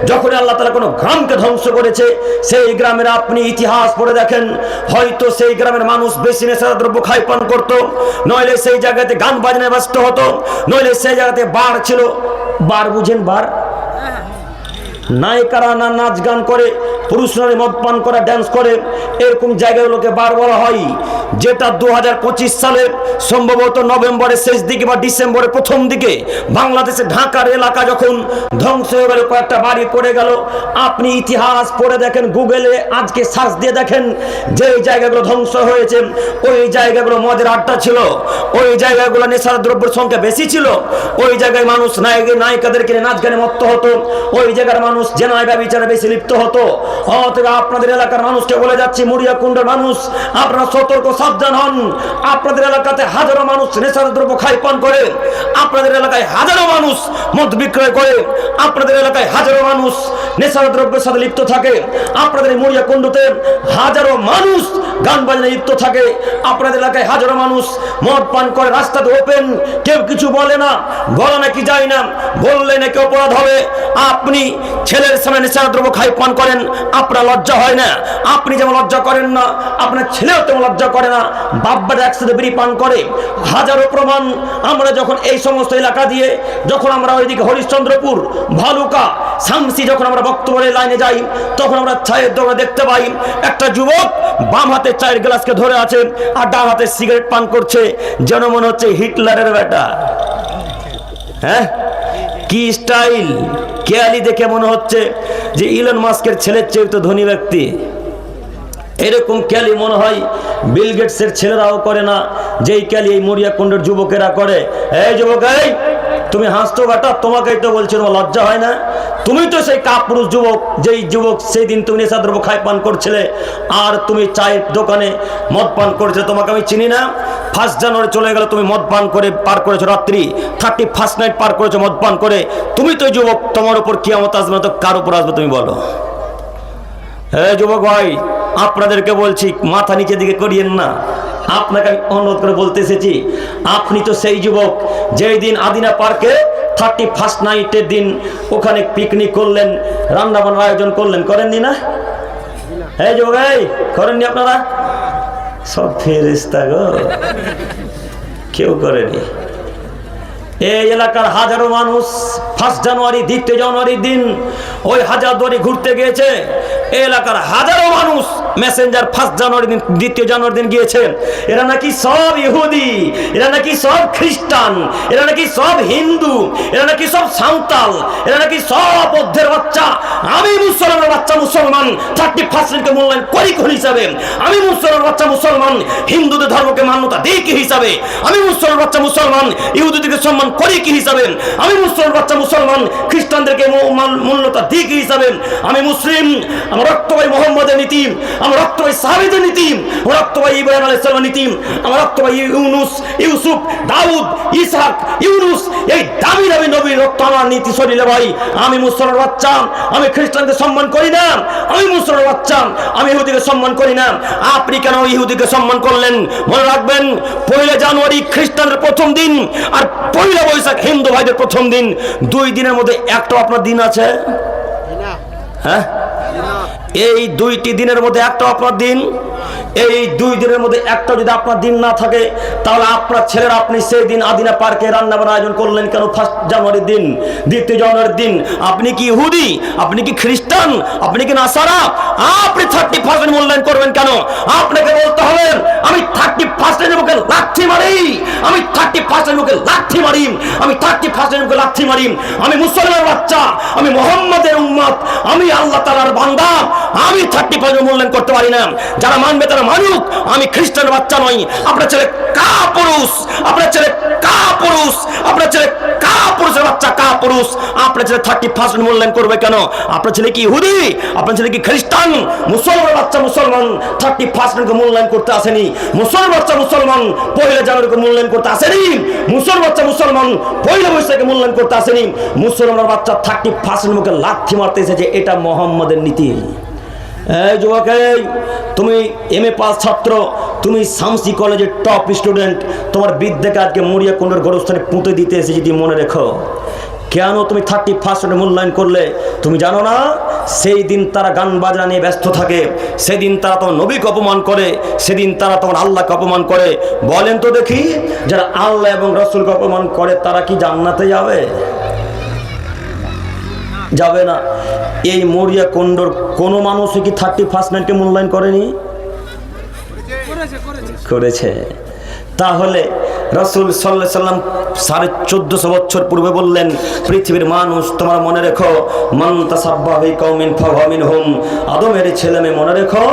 যখনই আল্লাহ তাআলা কোনো গ্রামকে ধ্বংস করেছে, সেই গ্রামের আপনি ইতিহাস পড়ে দেখেন, হয়তো সেই গ্রামের মানুষ বেশি নেশা দ্রব্য খাই পান করতো, নইলে সেই জায়গাতে গান বাজনায় ব্যস্ত হতো, নইলে সেই জায়গাতে বার ছিল। বার বুঝেন? বার নায়িকারা না নাচ গান করে, পুরুষরা মদ পান করে, ড্যান্স করে, এরকম জায়গাগুলোকে বার বলা হয়। যেটা 2025 সালে সম্ভবত নভেম্বরের শেষ দিকে বা ডিসেম্বরের প্রথম দিকে বাংলাদেশে ঢাকার এলাকা যখন ধ্বংস হয়ে গেল, কয়েকটা বাড়ি পড়ে গেল, আপনি ইতিহাস পড়ে দেখেন, গুগলে আজকে সার্চ দিয়ে দেখেন, যে জায়গাগুলো ধ্বংস হয়েছে ওই জায়গাগুলো মদের আড্ডা ছিল, ওই জায়গাগুলো নেশার দ্রব্যের সংখ্যা বেশি ছিল, ওই জায়গায় মানুষ নায়িকাদেরকে নাচ গানে মত্ত হতো, ওই জায়গার মানুষ জেনায় ব্যভিচারে বেশি লিপ্ত হতো। অতএব আপনাদের এলাকার মানুষকে বলে যাচ্ছি, মুড়িয়াকুণ্ডের মানুষ, আপনারা সতর্ক সাবধান হন। আপনাদের এলাকাতে হাজারো মানুষ নেশার দ্রব্য খাই পান করে, আপনাদের এলাকায় হাজারো মানুষ মদ বিক্রয় করে, আপনাদের এলাকায় হাজারো মানুষ নেশার দ্রব্যের সাথে লিপ্ত থাকে, আপনাদের মুড়িয়াকুণ্ডতে হাজারো মানুষ গান বাজনায় লিপ্ত থাকে, আপনাদের এলাকায় হাজারো মানুষ মদ পান করে, রাস্তাতে ওপেন, কেউ কিছু বলে না, বলা নাকি যায় না, বললে নাকি অপরাধ হবে। আপনি ছেলের সামনে নেশার দ্রব্য খাই পান করেন, আপনার লজ্জা হয় না? আপনি যেমন লজ্জা করেন না, আপনার ছেলেও তেমন লজ্জা করে না। বাব্বাটা একসাথে বিড়ি পান করে, হাজারো প্রমাণ। আমরা যখন এই সমস্ত এলাকা দিয়ে, যখন আমরা ওইদিকে হরিশ্চন্দ্রপুর, ভালুকা, শামসি, যখন আমরা বক্তব্যের লাইনে যাই, তখন আমরা চায়ের দোকানে দেখতে পাই একটা যুবক বাম হাতে চায়ের গ্লাসকে ধরে আছে আর ডান হাতে সিগারেট পান করছে, যেন মনে হচ্ছে হিটলারের বেটা। হ্যাঁ, কি স্টাইল! কেয়ালি দেখে মনে হচ্ছে যে ইলন মাস্কের ছেলের চেয়ে তো ধনী ব্যক্তি। এরকম ক্যালি মনে হয় বিল গেটসের ছেলেরাও করে না, যেই ক্যালি এই মরিয়াকুণ্ডের যুবকেরা করে। এই যুবক, এই তুমি হাসতো বেটা, তোমাকেই তো বলছো, লজ্জা হয় না? তুমি তো সেই কাপুরুষ যুবক, যেই যুবক সেই দিন তুমি নেশাদ্রব্য খাই পান করছিলে আর তুমি চায়ের দোকানে মদ পান করছিলে। তোমাকে আমি চিনি না? 1 জানুয়ারি চলে গেল, তুমি মদ পান করে পার করেছো রাত্রি, 31st নাইট পার করেছো মদ পান করে। তুমি তো যুবক, তোমার উপর কিয়ামত আসবে না তো কার উপর আসবে তুমি বলো? হ্যাঁ যুবক ভাই, আপনাদেরকে বলছি, মাথা নিচের দিকে করিয়েন না। আপনাকে আমি অনুরোধ করে বলতে এসেছি, আপনি তো সেই যুবক যেই দিন আদিনা পার্কে 31st নাইটের দিন ওখানে পিকনিক করলেন, রান্না বান্নার আয়োজন করলেন, করেননি না? হ্যাঁ যুবক, এই করেননি আপনারা? সব ফেরেশতা গো, কেউ করেনি। এই এলাকার হাজারো মানুষ 1 জানুয়ারি 2 জানুয়ারির দিন ওই হাজারদুয়ারি ঘুরতে গিয়েছে। এই এলাকার হাজারো মানুষ মেসেঞ্জার 1 জানুয়ারি দিন 2 জানুয়ারি দিন গিয়েছে। এরা নাকি সব ইহুদি, এরা নাকি সব খ্রিস্টান, এরা নাকি সব হিন্দু, এরা নাকি সব সাঁওতাল, এরা নাকি সব বৌদ্ধের বাচ্চা। আমি মুসলমানের বাচ্চা মুসলমান 31কে মূল্যায়ন করি কোন হিসাবে? আমি মুসলমানের বাচ্চা মুসলমান হিন্দুদের ধর্মকে মান্যতা দিই কি হিসাবে? আমি মুসলমানের বাচ্চা মুসলমান ইহুদিদেরকে সম্মান করি কি হিসাবে? আমি মুসলমানের বাচ্চা মুসলমান খ্রিস্টানদেরকে মূল্যতা দিই কি হিসাবে? আমি মুসলিম, আমার রক্ত ভাই মোহাম্মদের নীতি, আমার রক্ত ভাই সাহাবীদের নীতি, আমার রক্ত ভাই ইব্রাহিম আলাইহিস সালামের নীতি, আমার রক্ত ভাই ইউনুস, ইউসুফ, দাউদ, ইসহাক, ইউনুস, এই দামি দামি নবীর রক্ত আমার নীতি শরীরে ভাই। আমি মুসলমানের বাচ্চা, আমি খ্রিস্টানকে সম্মান করি না। আমি মুসলমানের বাচ্চা, আমি ইহুদিকে সম্মান করি না। আপনি কেন ইহুদিকে সম্মান করলেন? মনে রাখবেন 1 জানুয়ারি খ্রিস্টানদের প্রথম দিন আর 1 বৈশাখ হিন্দু ভাইদের প্রথম দিন। 2 দিনের মধ্যে একটাও আপনার দিন আছে? হ্যাঁ, এই 2টি দিনের মধ্যে একটাও আপনার দিন? এই 2 দিনের মধ্যে একটা যদি আপনার দিন না থাকে, তাহলে আপনার ছেলেরা আপনি সেই দিন আদিনা পার্কে রান্না বান্না আয়োজন করলেন কেন 1 জানুয়ারির দিন 2 জানুয়ারির দিন? আপনি কি ইহুদি? আপনি কি খ্রিস্টান? আপনি কি নাসারা? আপনি 31 মূল্যায়ন করবেন কেন? আপনাকে বলতে হবে আমি 31 মুখে লাথি মারি, আমি 31 মুখে লাথি মারি, আমি 31 মুখে লাথি মারি। আমি মুসলমানের বাচ্চা, আমি মুহাম্মাদের উম্মত, আমি আল্লাহ তাআলার বান্দা। আমি 31 মূল্যায়ন করতে পারি না। যারা মানবে তারা মানুক। আমি খ্রিস্টানের বাচ্চা নই। আপনার ছেলে কাপুরুষ, আপনার ছেলে কাপুরুষ, আপনার ছেলে কাপুরুষের বাচ্চা কাপুরুষ। আপনার ছেলে 31 মূল্যায়ন করবে কেন? আপনার ছেলে কি ইহুদি? আপনার ছেলে কি খ্রিস্টান? মুসলমানের বাচ্চা মুসলমান 31কে মূল্যায়ন করতে আসেনি। মুসলমান বাচ্চা মুসলমান 1 জানুয়ারিকে মূল্যায়ন করতে আসেনি। মুসলমান বাচ্চা মুসলমান 1 বৈশাখে মূল্যায়ন করতে আসেনি। মুসলমানের বাচ্চা 31 মুখে লাথি মারতে এসেছে। এটা মুহাম্মাদের নীতি। এই যুবক, তুমি MA পাস ছাত্র, তুমি শামসি কলেজের টপ স্টুডেন্ট, তোমার বিদ্যাকে আজকে মরিয়া কুণ্ডের গোরস্থানে পুঁতে দিতে এসে যদি মনে রেখো, কেন তুমি 31 মূল্যায়ন করলে? তুমি জানো না সেই দিন তারা গান বাজনা নিয়ে ব্যস্ত থাকে, সেদিন তারা তোমার নবীকে অপমান করে, সেদিন তারা তোমার আল্লাহকে অপমান করে। বলেন তো দেখি, যারা আল্লাহ এবং রাসূলকে অপমান করে তারা কি জান্নাতে যাবে? যাবে না। এই মরিয়া কুণ্ডর কোনো মানুষই কি 31কে মূল্যায়ন করেনি? করেছে। তাহলে রাসূল সাল্লাল্লাহু আলাইহি সাল্লাম 1450 বছর পূর্বে বললেন, পৃথিবীর মানুষ তোমরা মনে রেখো, মান তাসাব্বাহা বিকওমিন ফাহুয়া মিনহুম। আদমের ছেলে মেয়ে মনে রেখো,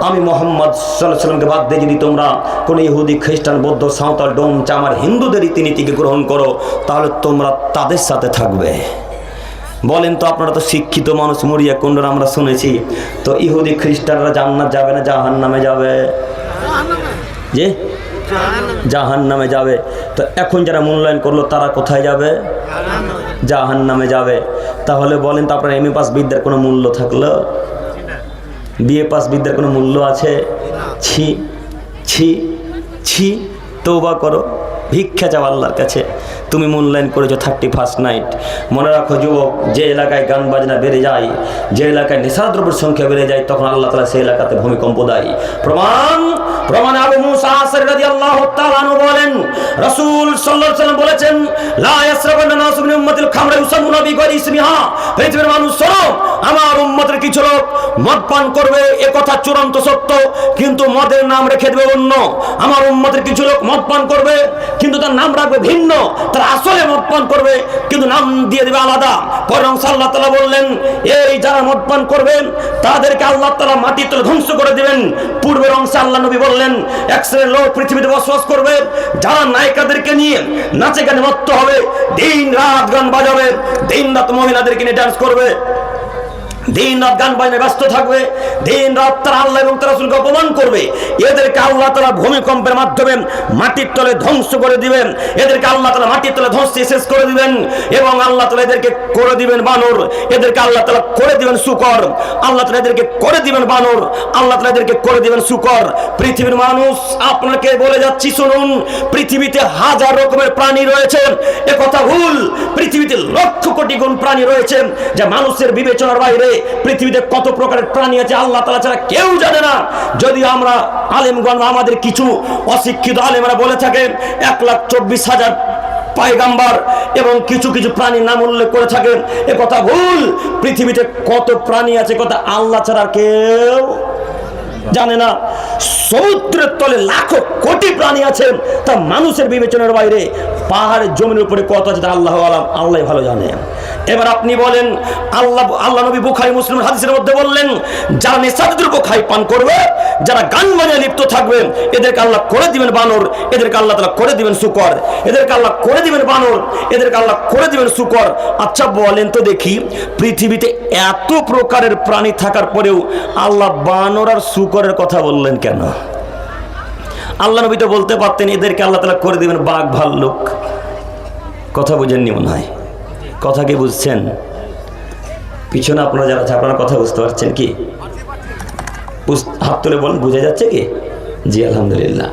আমি মুহাম্মদ সাল্লাল্লাহু আলাইহি সাল্লামকে বাদ দিয়ে যদি তোমরা কোন ইহুদি, খ্রিস্টান, বৌদ্ধ, সাঁওতাল, ডোম, চামার, হিন্দুদের রীতিনীতিকে গ্রহণ করো, তাহলে তোমরা তাদের সাথে থাকবে। বলেন তো, আপনারা তো শিক্ষিত মানুষ, মরিয়া কুণ্ডর আমরা শুনেছি, তো ইহুদি খ্রিস্টানরা জান্নাত যাবে না জাহান্নামে যাবে? যে জাহান্নামে যাবে। তো এখন যারা মূল্যায়ন করলো তারা কোথায় যাবে? জাহান্নামে যাবে। তাহলে বলেন তো, আপনার MA পাস বিদ্যার কোনো মূল্য থাকলো? BA পাস বিদ্যার কোনো মূল্য আছে? ছি ছি ছি, তওবা করো, ভিক্ষা চাও আল্লাহর কাছে। তুমি মূল্যায়ন করেছো 31 নাইট। মনে রাখো যুবক, যে এলাকায় গান বাজনা বেড়ে যায়, যে এলাকায় নেশাদ্রব্যের সংখ্যা বেড়ে যায়, তখন আল্লাহ তাআলা সেই এলাকাতে ভূমিকম্প দেয়। প্রমাণ আবু মুসা আশআরী রাদিয়াল্লাহু তাআলা আনহু বলেন, রাসূল সাল্লাল্লাহু আলাইহি ওয়াসাল্লাম বলেছেন, লা ইয়াসরাবান্না নাসু মিন উম্মতিল খামরা ইউসাম্মুনা বিগাইরি ইসমিহা। পৃথিবীর মানুষ শোনো, আমার উম্মতের কিছু লোক মদ পান করবে, এ কথা চূড়ান্ত সত্য, কিন্তু মদের নাম রেখে দেবে অন্য। আমার উম্মতের কিছু লোক মদ পান করবে, কিন্তু তার নাম রাখবে ভিন্ন। তারা আসলে মদ পান করবে, কিন্তু নাম দিয়ে দেবে আলাদা। পরম আল্লাহ তাআলা বললেন, এই যারা মদ পান করবেন তাদেরকে আল্লাহ তাআলা মাটির তলে ধ্বংস করে দিবেন। পূর্বের অংশে আল্লাহ নবী বললেন, এক শ্রেণীর লোক পৃথিবীতে বসবাস করবে, যারা নায়িকাদেরকে নিয়ে নাচে গানে মত্ত হবে, দিন রাত গান বাজাবে, দিন রাত মহিলাদেরকে নিয়ে ডান্স করবে, দিন রাত গান বাজনায় ব্যস্ত থাকবে, দিন রাত তারা আল্লাহ এবং তার রাসূলকে অপমান করবে। এদেরকে আল্লাহ তাআলা ভূমিকম্পের মাধ্যমে মাটির তলে ধ্বংস করে দিবেন। এদেরকে আল্লাহ তাআলা মাটির তলে ধ্বংস শেষ করে দিবেন, এবং আল্লাহ তাআলা এদেরকে করে দিবেন বানর। এদেরকে আল্লাহ তাআলা করে দিবেন শূকর। আল্লাহ তাআলা এদেরকে করে দিবেন বানর, আল্লাহ তাআলা এদেরকে করে দিবেন শূকর। পৃথিবীর মানুষ, আপনাকে বলে যাচ্ছি শুনুন, পৃথিবীতে হাজার রকমের প্রাণী রয়েছে, এ কথা ভুল। পৃথিবীতে লক্ষ কোটি গুণ প্রাণী রয়েছে, যা মানুষের বিবেচনার বাইরে। পৃথিবীতে কত প্রকারের প্রাণী আছে আল্লাহ তাআলা ছাড়া কেউ জানে না। যদি আমরা আলেমগণ, আমাদের কিছু অশিক্ষিত আলেমরা বলে থাকে 1,24,000 পয়গম্বর এবং কিছু কিছু প্রাণীর নাম উল্লেখ করে থাকেন, এ কথা ভুল। পৃথিবীতে কত প্রাণী আছে কথা আল্লাহ ছাড়া কেউ জানে না। সমুদ্রের তলে লাখো কোটি প্রাণী আছে, তা মানুষের বিবেচনার বাইরে। পাহাড়ের জমির উপরে কত আছে তা আল্লাহ আলাম, আল্লাহ ভালো জানে। এবার আপনি বলেন, আল্লাহ নবী বুখারী মুসলিম হাদিসের মধ্যে বললেন, যারা নেশাদ্রব্য খাই পান করবে, যারা গান বাজনায় লিপ্ত থাকবে, এদেরকে আল্লাহ করে দিবেন বানর, এদেরকে আল্লাহ তাআলা করে দিবেন শুকর, এদেরকে আল্লাহ করে দিবেন বানর, এদেরকে আল্লাহ করে দিবেন শুকর। আচ্ছা বলেন তো দেখি, পৃথিবীতে এত প্রকারের প্রাণী থাকার পরেও আল্লাহ বানর আর শুকরের কথা বললেন কেন? আল্লাহ নবী তো বলতে পারতেন এদেরকে আল্লাহ তাআলা করে দিবেন বাঘ ভাল্লুক। কথা বুঝেননি মনে হয়। কথা কি বুঝছেন? পিছনে আপনারা যারা আছে আপনারা কথা বুঝতে পারছেন কি? হাত তুলে বলেন, বুঝা যাচ্ছে কি? জি আলহামদুলিল্লাহ।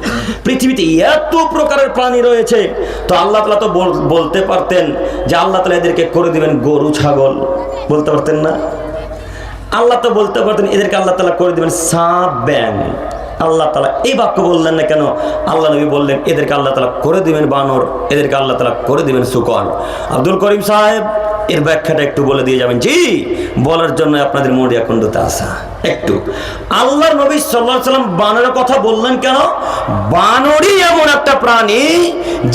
পৃথিবীতে এত প্রকারের প্রাণী রয়েছে, তো আল্লাহ তাআলা তো বলতে পারতেন যে আল্লাহ তাআলা এদেরকে করে দিবেন গরু ছাগল, বলতে পারতেন না? আল্লাহ তো বলতে পারতেন এদেরকে আল্লাহ তাআলা করে দিবেন সাপ ব্যাং। আল্লাহ তাআলা এই বাক্য বললেন না কেন? আল্লাহ নবী বললেন এদেরকে আল্লাহ তাআলা করে দিবেন বানর, এদেরকে আল্লাহ তাআলা করে দিবেন শুকর। আব্দুল করিম সাহেব এর ব্যাখ্যাটা একটু বলে দিয়ে যাবেন। জি, বলার জন্য আপনাদের মরিয়া কুণ্ডতে আসা। একটু আল্লাহর নবী সাল্লাল্লাহু আলাইহি ওয়াসাল্লাম বানরের কথা বললেন কেন? বানরই এমন একটা প্রাণী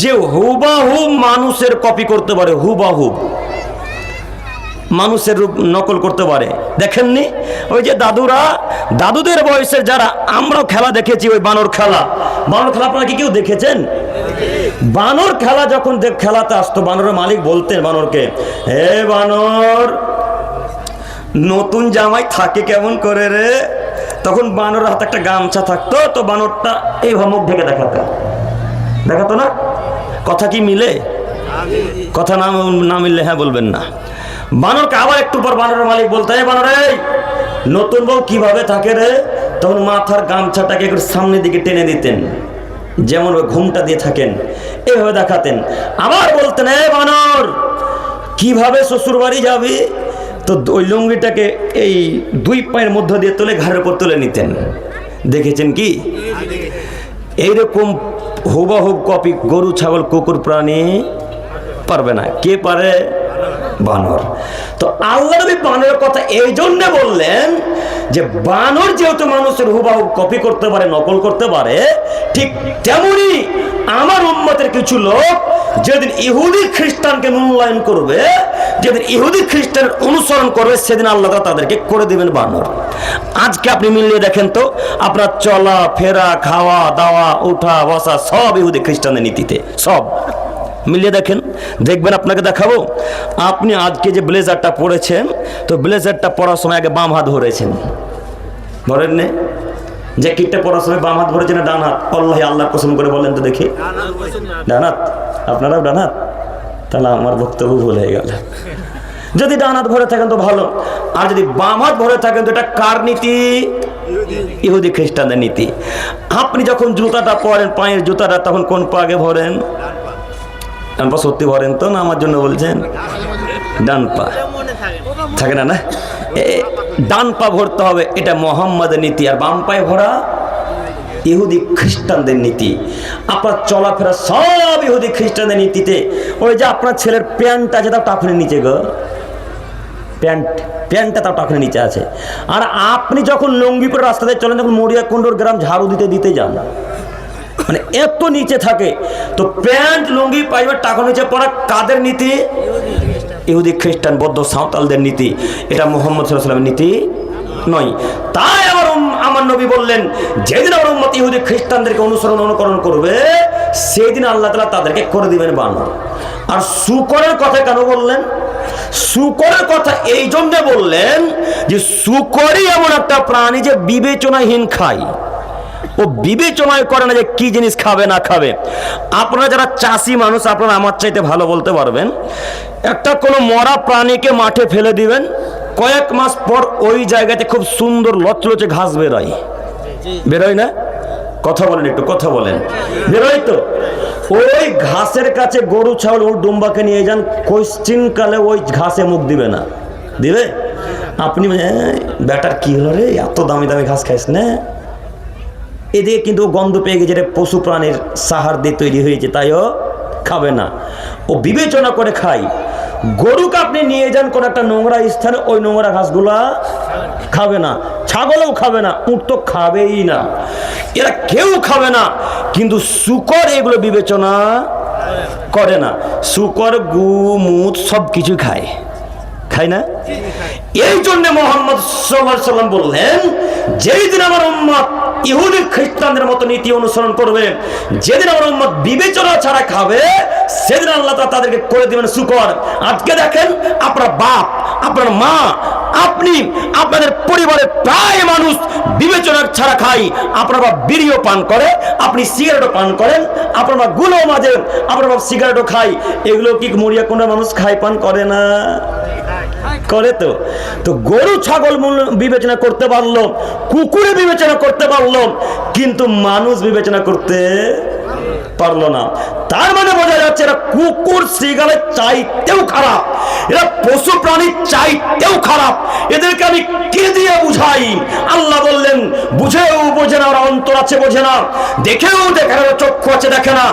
যে হুবাহুব মানুষের কপি করতে পারে, হুবাহুব মানুষের রূপ নকল করতে পারে। দেখেননি ওই যে দাদুদের বয়সের যারা, আমরাও খেলা দেখেছি, ওই বানর খেলা আপনারা কি কেউ দেখেছেন? বানর খেলা যখন খেলাতে আসতো, বানরের মালিক বলতেন বানরকে, হে বানর, নতুন জামাই থাকে কেমন করে রে? তখন বানরের হাতে একটা গামছা থাকতো, তো বানরটা এইভাবে মুখ ঢেকে দেখাতো না? কথা কি মিলে? কথা না মিললে হ্যাঁ বলবেন না। বানরকে আবার একটু পর বানরের মালিক বলতে, হে বানর, এই নতুন বউ কিভাবে থাকে রে? তখন মাথার গামছাটাকে একটু সামনের দিকে টেনে দিতেন, যেমন ওই ঘুমটা দিয়ে থাকেন, এইভাবে দেখাতেন। আবার বলতেন, হে বানর, কিভাবে শ্বশুর বাড়ি যাবি? তো ওই লুঙ্গিটাকে এই দুই পায়ের মধ্য দিয়ে তুলে ঘাড়ের উপর তুলে নিতেন। দেখেছেন কি? এইরকম হুবহুব কপি গরু ছাগল কুকুর প্রাণী পারবে না। কে পারে? বানর। তো আল্লাহ নবী বানরের কথা এই জন্য বললেন যে বানর যেহেতু মানুষের হুবহুব কপি করতে পারে, নকল করতে পারে, ঠিক তেমনি আমার উম্মতের কিছু লোক যেদিন ইহুদি খ্রিস্টানকে মূল্যায়ন করবে, যেদিন ইহুদি খ্রিস্টানের অনুসরণ করবে, সেদিন আল্লাহ তাদেরকে করে দিবেন বানর। আজকে আপনি মিলিয়ে দেখেন তো, আপনার চলা ফেরা, খাওয়া দাওয়া, উঠা বসা সব ইহুদি খ্রিস্টানের নীতিতে, সব মিলিয়ে দেখেন, দেখবেন। আপনাকে দেখাবো, আপনি আজকে যে ব্লেজারটা পরেছেন, তো ব্লেজারটা পরার সময় আগে বাম হাত ধরেছেন, ধরেন নে? জ্যাকেটটা পরার সময় বাম হাত ধরেছেন না ডান হাত? আল্লাহর কসম করে বলেন তো দেখি। ডান হাত? আপনারাও ডান হাত? তাহলে আমার বক্তব্য ভুল হয়ে গেল। যদি ডান হাত ভরে থাকেন তো ভালো, আর যদি বাম হাত ভরে থাকেন তো এটা কার নীতি? ইহুদি খ্রিস্টানদের নীতি। আপনি যখন জুতাটা পরেন, পায়ের জুতাটা, তখন কোন পা আগে ভরেন? ডান পা। সত্যি ভরেন তো না আমার জন্য বলছেন? ডান পা থাকে না? ডান পা ভরতে হবে, এটা মোহাম্মদের নীতি। আর বাম পায়ে ভরা ইহুদি খ্রিস্টানদের নীতি। আপনার চলাফেরা সব ইহুদি খ্রিস্টানদের নীতিতে। ওই যে আপনার ছেলের প্যান্টটা আছে, তাও টাকুনের নিচে গো, প্যান্টটা তাও টাকুনের নিচে আছে। আর আপনি যখন লুঙ্গি পরে রাস্তাতে চলেন, তখন মরিয়া কুণ্ডুর গ্রাম ঝাড়ু দিতে যান, মানে এত নিচে থাকে। তো প্যান্ট লুঙ্গি পাইবার টাকা নিচে পড়া কাদের নীতি? ইহুদি খ্রিস্টান বৌদ্ধ সাঁওতালদের নীতি। এটা মুহাম্মদ সাল্লাল্লাহু আলাইহি ওয়াসাল্লামের নীতি নয়। তাই আমার নবী বললেন, যেদিন আমার উম্মত ইহুদি খ্রিস্টানদেরকে অনুকরণ করবে, সেদিন আল্লাহ তাআলা তাদেরকে করে দিবেন বানর। আর শুকরের কথা কেন বললেন? শুকরের কথা এই জন্য বললেন যে শুকরই এমন একটা প্রাণী যে বিবেচনাহীন খায়। ও বিবেচনায় করে না যে কি জিনিস খাবে না খাবে। আপনারা যারা চাষি মানুষ, আপনারা আমার চাইতে ভালো বলতে পারবেন। একটা কোনো মরা প্রাণীকে মাঠে ফেলে দিবেন, কয়েক মাস পর ওই জায়গাতে খুব সুন্দর লচলচে ঘাস বেরোয় না? কথা বলেন, একটু কথা বলেন। বেরোয় তো? ওই ঘাসের কাছে গরু ছাগল ওর ডুম্বাকে নিয়ে যান, কোশ্চিন কালে ওই ঘাসে মুখ দিবে না। দিবে? আপনি ব্যাটার কি হলো রে, এত দামি দামি ঘাস খাইস না? এদিকে কিন্তু গন্ধ পেয়ে গেছে, পশু প্রাণীর সাহার দিয়ে তৈরি হয়েছে, তাইও খাবে না, ও বিবেচনা করে খায়। গরুকে আপনি নিয়ে যান কোন একটা নোংরা স্থানে, ওই নোংরা ঘাসগুলা খাবে না, ছাগলও খাবে না, উট তো খাবেই না, এরা কেউ খাবে না। কিন্তু শূকর এগুলো বিবেচনা করে না। শূকর গু মুত সব কিছু খায়, খায় না? এই জন্য মুহাম্মদ সাল্লাল্লাহু আলাইহি সাল্লাম বললেন, যেই দিন আমার উম্মত ইহুদি খ্রিস্টানদের মতো নীতি অনুসরণ করবে, যেদিন আমার উম্মত বিবেচনা ছাড়া খাবে, সেদিন আল্লাহ তাআলা তাদেরকে করে দিবেন শূকর। আজকে দেখেন, আপনার বাপ, আপনার মা, আপনি, আপনাদের পরিবারের প্রায় মানুষ বিবেচনা ছাড়া খায়। আপনার বাপ বিড়িও পান করে, আপনি সিগারেটও পান করেন, আপনার বাপ গুলো মাঝে, আপনার বাপ সিগারেটও খায়। এগুলো কি মরিয়া কোন মানুষ খায়, পান করে না? করে তো। তো গরু ছাগল বিবেচনা করতে পারলো, কুকুরে বিবেচনা করতে পারলো, কিন্তু মানুষ বিবেচনা করতে পারলো না। তার মানে বোঝা যাচ্ছে এরা কুকুর শ্রীগালের চাইতেও খারাপ, এরা পশু প্রাণীর চাইতেও খারাপ। এদেরকে আমি কি দিয়ে বুঝাই? আল্লাহ বললেন, বুঝেও বোঝে না, ওরা অন্তর আছে বোঝে না, দেখেও দেখে না, চক্ষু আছে দেখে না,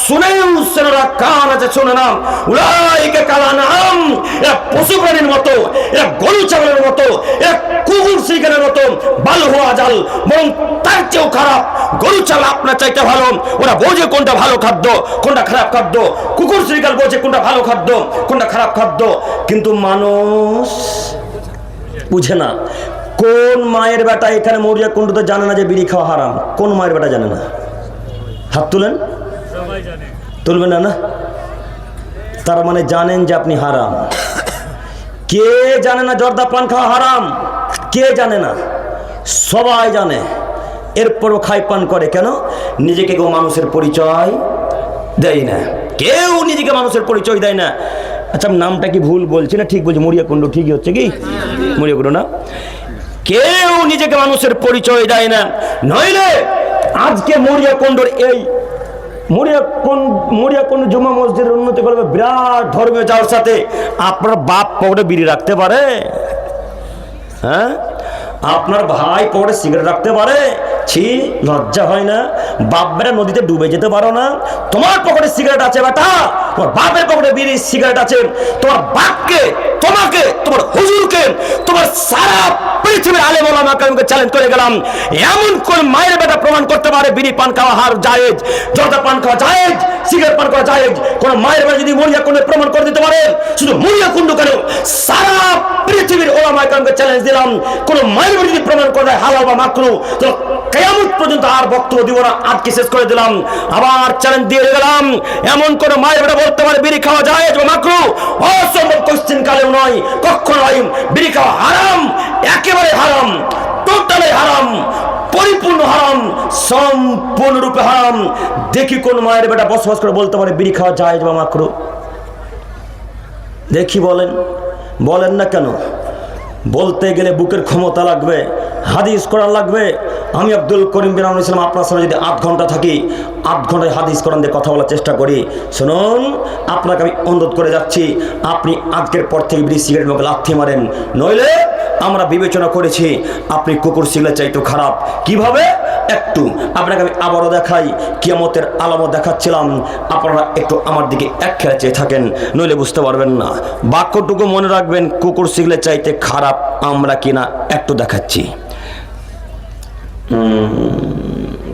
শুনেও শোনে না, কান আছে শোনে না। উলাইকা কালানাম, এরা পশু প্রাণীর মতো, এরা গরু ছাগলের মতো, এরা কুকুর শ্রীগালের মতো, বাল হওয়া জাল, বরং তার চেয়েও খারাপ। গরু ছাগল আপনার চাইতে ভালো, ওরা বোঝে কোনটা ভালো খাদ্য কোনটা খারাপ খাদ্য। কুকুর শ্রীগাল বোঝে কোনটা ভালো খাদ্য কোনটা খারাপ খাদ্য, কিন্তু মানুষ বুঝে না। কোন মায়ের বেটা এখানে মরিয়া কুণ্ডুতে জানে না যে বিড়ি খাওয়া হারাম? কোন মায়ের বেটা জানে না? হাত তুলেন। তুলবেন না? না, তার মানে জানেন যে আপনি হারাম। কে জানে না জর্দা পান খাওয়া হারাম? কে জানে না? সবাই জানে, এরপরও খায় পান করে। কেন? নিজেকে কেউ মানুষের পরিচয় দেয় না, কেউ নিজেকে মানুষের পরিচয় দেয় না। আচ্ছা, নামটা কি ভুল বলছি না ঠিক বলছি? মরিয়া কুণ্ড ঠিকই হচ্ছে কি? মরিয়া কুণ্ড না? কেউ নিজেকে মানুষের পরিচয় দেয় না। নইলে আজকে মরিয়া কুণ্ডর এই মরিয়া কুণ্ড জুমা মসজিদের উন্নতি করবে বিরাট ধর্মীয় জালসাতে, আপনার বাপ পকেটে বিড়ি রাখতে পারে? হ্যাঁ, আপনার ভাই পকেটে সিগারেট রাখতে পারে? ছি, লজ্জা হয় না? বাপ বেটা নদীতে ডুবে যেতে পারো না? তোমার পকেটে সিগারেট আছে বেটা, তোমার বাপের পকেটে বিড়ি সিগারেট আছে। তোমার বাপকে, তোমাকে, তোমার হুজুরকে, তোমার সারা পৃথিবীর আলেম ওলামাকে চ্যালেঞ্জ করে গেলাম, এমন কোন মায়ের বেটা প্রমাণ করতে পারে বিড়ি পান খাওয়া হার জায়েজ, জর্দা পান খাওয়া জায়েজ, সিগারেট পান খাওয়া জায়েজ? কোন মায়ের বেটা যদি মরিয়া কুণ্ডে প্রমাণ করে দিতে পারে, শুধু মরিয়া কুণ্ড কেন, সারা পৃথিবীর ওলামাকে চ্যালেঞ্জ দিলাম, কোন মায়ের বেটা যদি প্রমাণ করে হালাল বা মাকরুহ, তো কিয়ামত পর্যন্ত আর বক্তব্য দিব না, আজকে শেষ করে দিলাম। আবার চ্যালেঞ্জ দিয়ে গেলাম, এমন কোন মায়ের বেটা বলতে পারে বিড়ি খাওয়া জায়েজ বা মাকরুহ? অসম্ভব, কোশ্চেন কালেও নয়, কখনো নয়। বিড়ি খাওয়া হারাম, একেবারে হারাম, টোটালি হারাম, পরিপূর্ণ হারাম, সম্পূর্ণরূপে হারাম। দেখি কোন মায়ের বেটা বসবাস করে বলতে পারে বিড়ি খাওয়া জায়েজ বা মাকরুহ? দেখি, বলেন। বলেন না কেন? বলতে গেলে বুকের ক্ষমতা লাগবে, হাদিস কোরআন লাগবে। আমি আব্দুল করিম বিন আমিনুল ইসলাম আপনার সামনে যদি 8 ঘন্টা থাকি, 8 ঘন্টায় হাদিস কোরআন দিয়ে কথা বলার চেষ্টা করি। শুনুন, আপনাকে আমি অনুরোধ করে যাচ্ছি, আপনি আজকের পর থেকে বিড়ি সিগারেট মুখে লাথি মারেন, নইলে আমরা বিবেচনা করেছি আপনি কুকুর সিগারেট চাইতেও খারাপ। কিভাবে? একটু আপনাকে আমি আবারও দেখাই, কিয়ামতের আলামত দেখাচ্ছিলাম, আপনারা একটু আমার দিকে এক খেলা চেয়ে থাকেন, নইলে বুঝতে পারবেন না। বাক্যটুকু মনে রাখবেন, কুকুর সিগারেট চাইতে খারাপ আমরা কিনা একটু দেখাচ্ছি।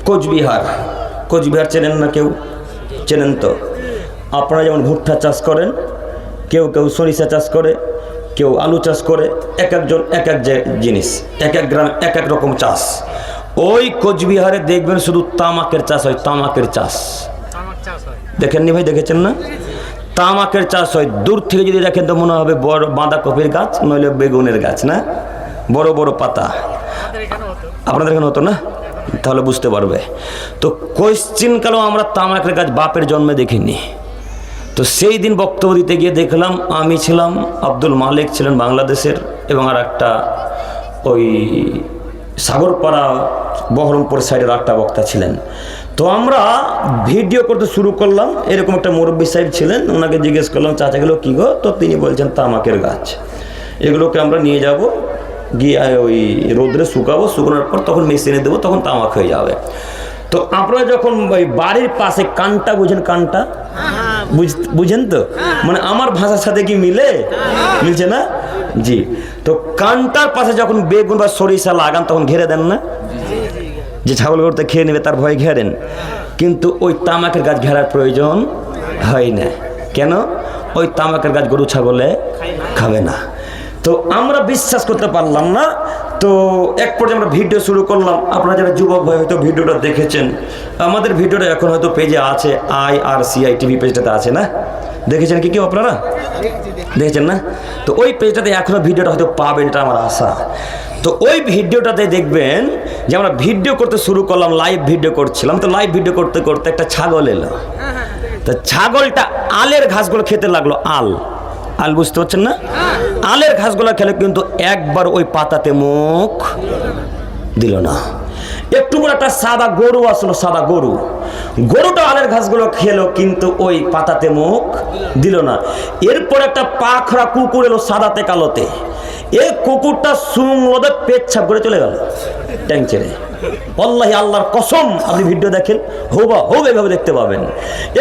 কোচবিহার, কোচবিহার চেনেন না? কেউ চেনেন তো? আপনারা যেমন ভুট্টা চাষ করেন, কেউ কেউ সরিষা চাষ করে, কেউ আলু চাষ করে, এক একজন এক এক জিনিস, এক এক গ্রামে এক এক রকম চাষ। ওই কোচবিহারে দেখবেন শুধু তামাকের চাষ হয়, তামাকের চাষ। দেখেননি ভাই? দেখেছেন না? তামাকের চাষ হয়। দূর থেকে যদি দেখেন তো মনে হবে বড় বাঁধাকপির গাছ, নইলে বেগুনের গাছ, না? বড় বড় পাতা। আপনাদের এখানে হতো না? তাহলে বুঝতে পারবে। তো কোশ্চিন কালেও আমরা তামাকের গাছ বাপের জন্মে দেখিনি। তো সেই দিন বক্তব্য দিতে গিয়ে দেখলাম, আমি ছিলাম, আব্দুল মালিক ছিলেন বাংলাদেশের, এবং আর একটা ওই সাগরপাড়া বহরমপুর সাইডের একটা বক্তা ছিলেন। তো আমরা ভিডিও করতে শুরু করলাম, এরকম একটা মুরব্বী সাহেব ছিলেন, ওনাকে জিজ্ঞেস করলাম, চাচাগুলো কী গো? তো তিনি বলছেন তামাকের গাছ, এগুলোকে আমরা নিয়ে যাব, গিয়ে ওই রোদ্রে শুকাবো, শুকানোর পর তখন মেশিনে দেবো, তখন তামাক হয়ে যাবে। তো আপনারা যখন ওই বাড়ির পাশে কানটা, বুঝেন কানটা? বুঝেন তো, মানে আমার ভাষার সাথে কি মিলে, মিলছে না? জি। তো কানটার পাশে যখন বেগুন বা সরিষা লাগান তখন ঘেরে দেন না, যে ছাগল গরুতে খেয়ে নেবে তার ভয়ে ঘেরেন, কিন্তু ওই তামাকের গাছ ঘেরার প্রয়োজন হয় না। কেন? ওই তামাকের গাছ গরু ছাগলে খাবে না। তো আমরা বিশ্বাস করতে পারলাম না। তো এক পর্যায়ে আমরা ভিডিও শুরু করলাম। আপনারা যারা যুবক ভাই হয়তো ভিডিওটা দেখেছেন, আমাদের ভিডিওটা এখন হয়তো পেজে আছে, IRCI টিভি পেজটাতে আছে না? দেখেছেন কি আপনারা? দেখেছেন না? তো ওই পেজটাতে এখনো ভিডিওটা হয়তো পাবেন, এটা আমার আশা। তো ওই ভিডিওটাতে দেখবেন যে আমরা ভিডিও করতে শুরু করলাম, লাইভ ভিডিও করছিলাম। তো লাইভ ভিডিও করতে করতে একটা ছাগল এলো। তো ছাগলটা আলের ঘাসগুলো খেতে লাগলো। আল বুঝতে পারছেন না? আলের ঘাসগুলো খেলে, কিন্তু একবার ওই পাতাতে মুখ দিল না। একটু করে একটা সাদা গরু আসলো, সাদা গরুটা আলের ঘাসগুলো খেলো, কিন্তু ওই পাতাতে মুখ দিল না। এরপর একটা পাখরা কুকুর এলো, সাদাতে কালোতে। এই কুকুরটা সুংলোদে পেচ্ছাপ করে চলে গেল ট্যাং ছেড়ে। আল্লাহি, আল্লাহর কসম, আপনি ভিডিও দেখেন, হোবা হোব এভাবে দেখতে পাবেন।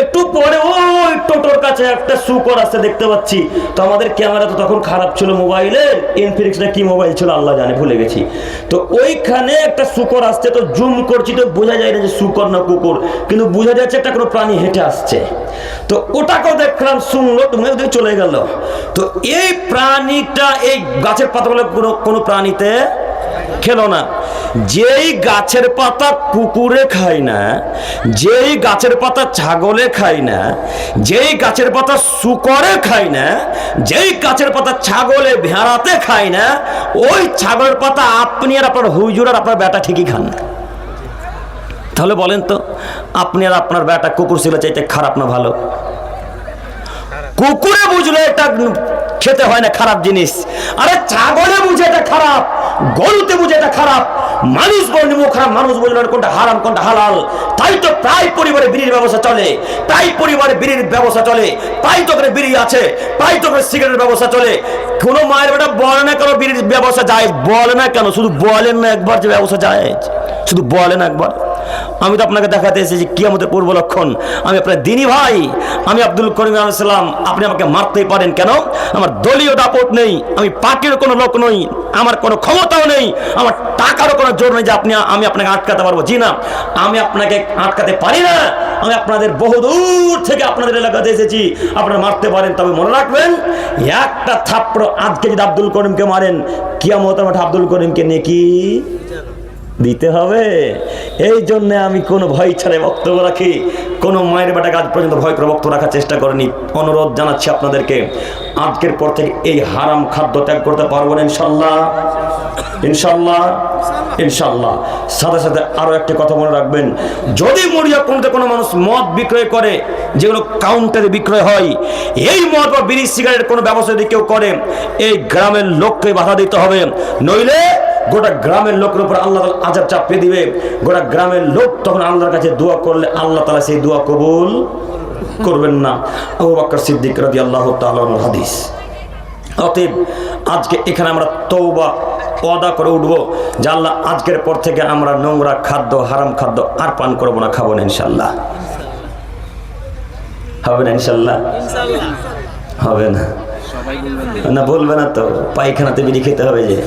একটু পরে ওই টোটোর কাছে একটা শুকর আসতে দেখতে পাচ্ছি। তো আমাদের ক্যামেরা তো তখন খারাপ ছিল, মোবাইলের ইনফিনিক্স না কি মোবাইল ছিল আল্লাহ জানে, ভুলে গেছি। তো ওইখানে একটা শুকর আসছে, তো জুম করছি, তো বোঝা যায় না যে শুকর না কুকুর, কিন্তু বোঝা যাচ্ছে একটা কোনো প্রাণী হেঁটে আসছে। তো ওটাকেও দেখলাম, শুনলো, তুমি ওদিকে চলে গেল। তো এই প্রাণীটা এই গাছের পাতাগুলো কোনো প্রাণীতে খেলো না। যেই গাছের পাতা কুকুরে খায় না, যেই গাছের পাতা ছাগলে খায় না, যেই গাছের পাতা শুকরে খায় না, যেই গাছের পাতা ছাগলে ভেড়াতে খায় না, ওই ছাগলের পাতা আপনি আর আপনার হুজুর আর আপনার বেটা ঠিকই খান। তাহলে বলেন তো, আপনি আর আপনার বেটা কুকুর ছিল চাইতে খারাপ না ভালো? কুকুরে বুঝলো এটা খেতে হয় না, খারাপ জিনিস। আরে ছাগলে বুঝে এটা খারাপ, গরুতে বুঝে এটা খারাপ। মানুষ বললে মুখ খারাপ, মানুষ বললে কোনটা হারাম কোনটা হালাল। তাই তো প্রায় পরিবারে বিড়ির ব্যবসা চলে, প্রায় পরিবারে বিড়ির ব্যবসা চলে, প্রায় তো করে বিড়ি আছে, প্রায় তো করে সিগারেটের ব্যবসা চলে। কোনো মায়ের বেটা বলে না কেন বিড়ির ব্যবসা যায়, বলে না কেন? শুধু বলেন না একবার যে ব্যবসা যায়, শুধু বলেন একবার। আমি তো আপনাকে দেখাতে এসেছি কিয়ামতের পূর্ব লক্ষণ। আমি আপনার দিনী ভাই, আমি আব্দুল করিম আলাইহিসসালাম। আপনি আমাকে মারতেই পারেন, কেন? আমার দলীয় দাপট নেই, আমি পার্টির কোনো লোক নই, আমার কোনো ক্ষমতাও নেই, আমার টাকারও কোনো জোর নেই যে আমি আপনাকে আটকাতে পারবো। জি না, আমি আপনাকে আটকাতে পারি না। আমি আপনাদের বহুদূর থেকে আপনাদের এলাকাতে এসেছি, আপনারা মারতে পারেন। তবে মনে রাখবেন, একটা থাপ্পড় আজকে যদি আব্দুল করিমকে মারেন, কিয়ামতের মাঠে আব্দুল করিমকে নেকি দিতে হবে। এই জন্য আমি কোনো ভয় ছাড়াই বক্তব্য রাখি। কোনো মায়ের বেটাকে আজ পর্যন্ত ভয় করে বক্তব্য রাখার চেষ্টা করেনি। অনুরোধ জানাচ্ছি আপনাদেরকে, আজকের পর থেকে এই হারাম খাদ্য ত্যাগ করতে পারবেন ইনশাল্লাহ, ইনশাল্লাহ, ইনশাল্লাহ। সাথে সাথে আরো একটি কথা মনে রাখবেন, যদি মরিয়া কোনতে কোনো মানুষ মদ বিক্রয় করে, যেগুলো কাউন্টারে বিক্রয় হয়, এই মদ বা বিড়ি সিগারেট কোনো ব্যবসা যদি কেউ করে, এই গ্রামের লোককে বাধা দিতে হবে, নইলে গোটা গ্রামের লোকের উপর আল্লাহ তাআলা আযাব চাপিয়ে দিবে। গোটা গ্রামের লোক তখন আল্লাহর কাছে দোয়া করলে আল্লাহ তাআলা সেই দোয়া কবুল করবেন না। আবু বকর সিদ্দিক রাদিয়াল্লাহু তাআলা আনহু হাদিস। অতএব আজকে এখানে আমরা তওবা ওয়াদা করে উঠবো যে আল্লাহ, আজকের পর থেকে আমরা নোংরা খাদ্য, হারাম খাদ্য আর পান করবো না, খাবো না ইনশাল্লাহ। হবে না ইনশাল্লাহ? হবে না? না বলবে না তো, পায়খানাতে বিড়ি খেতে হবে যে,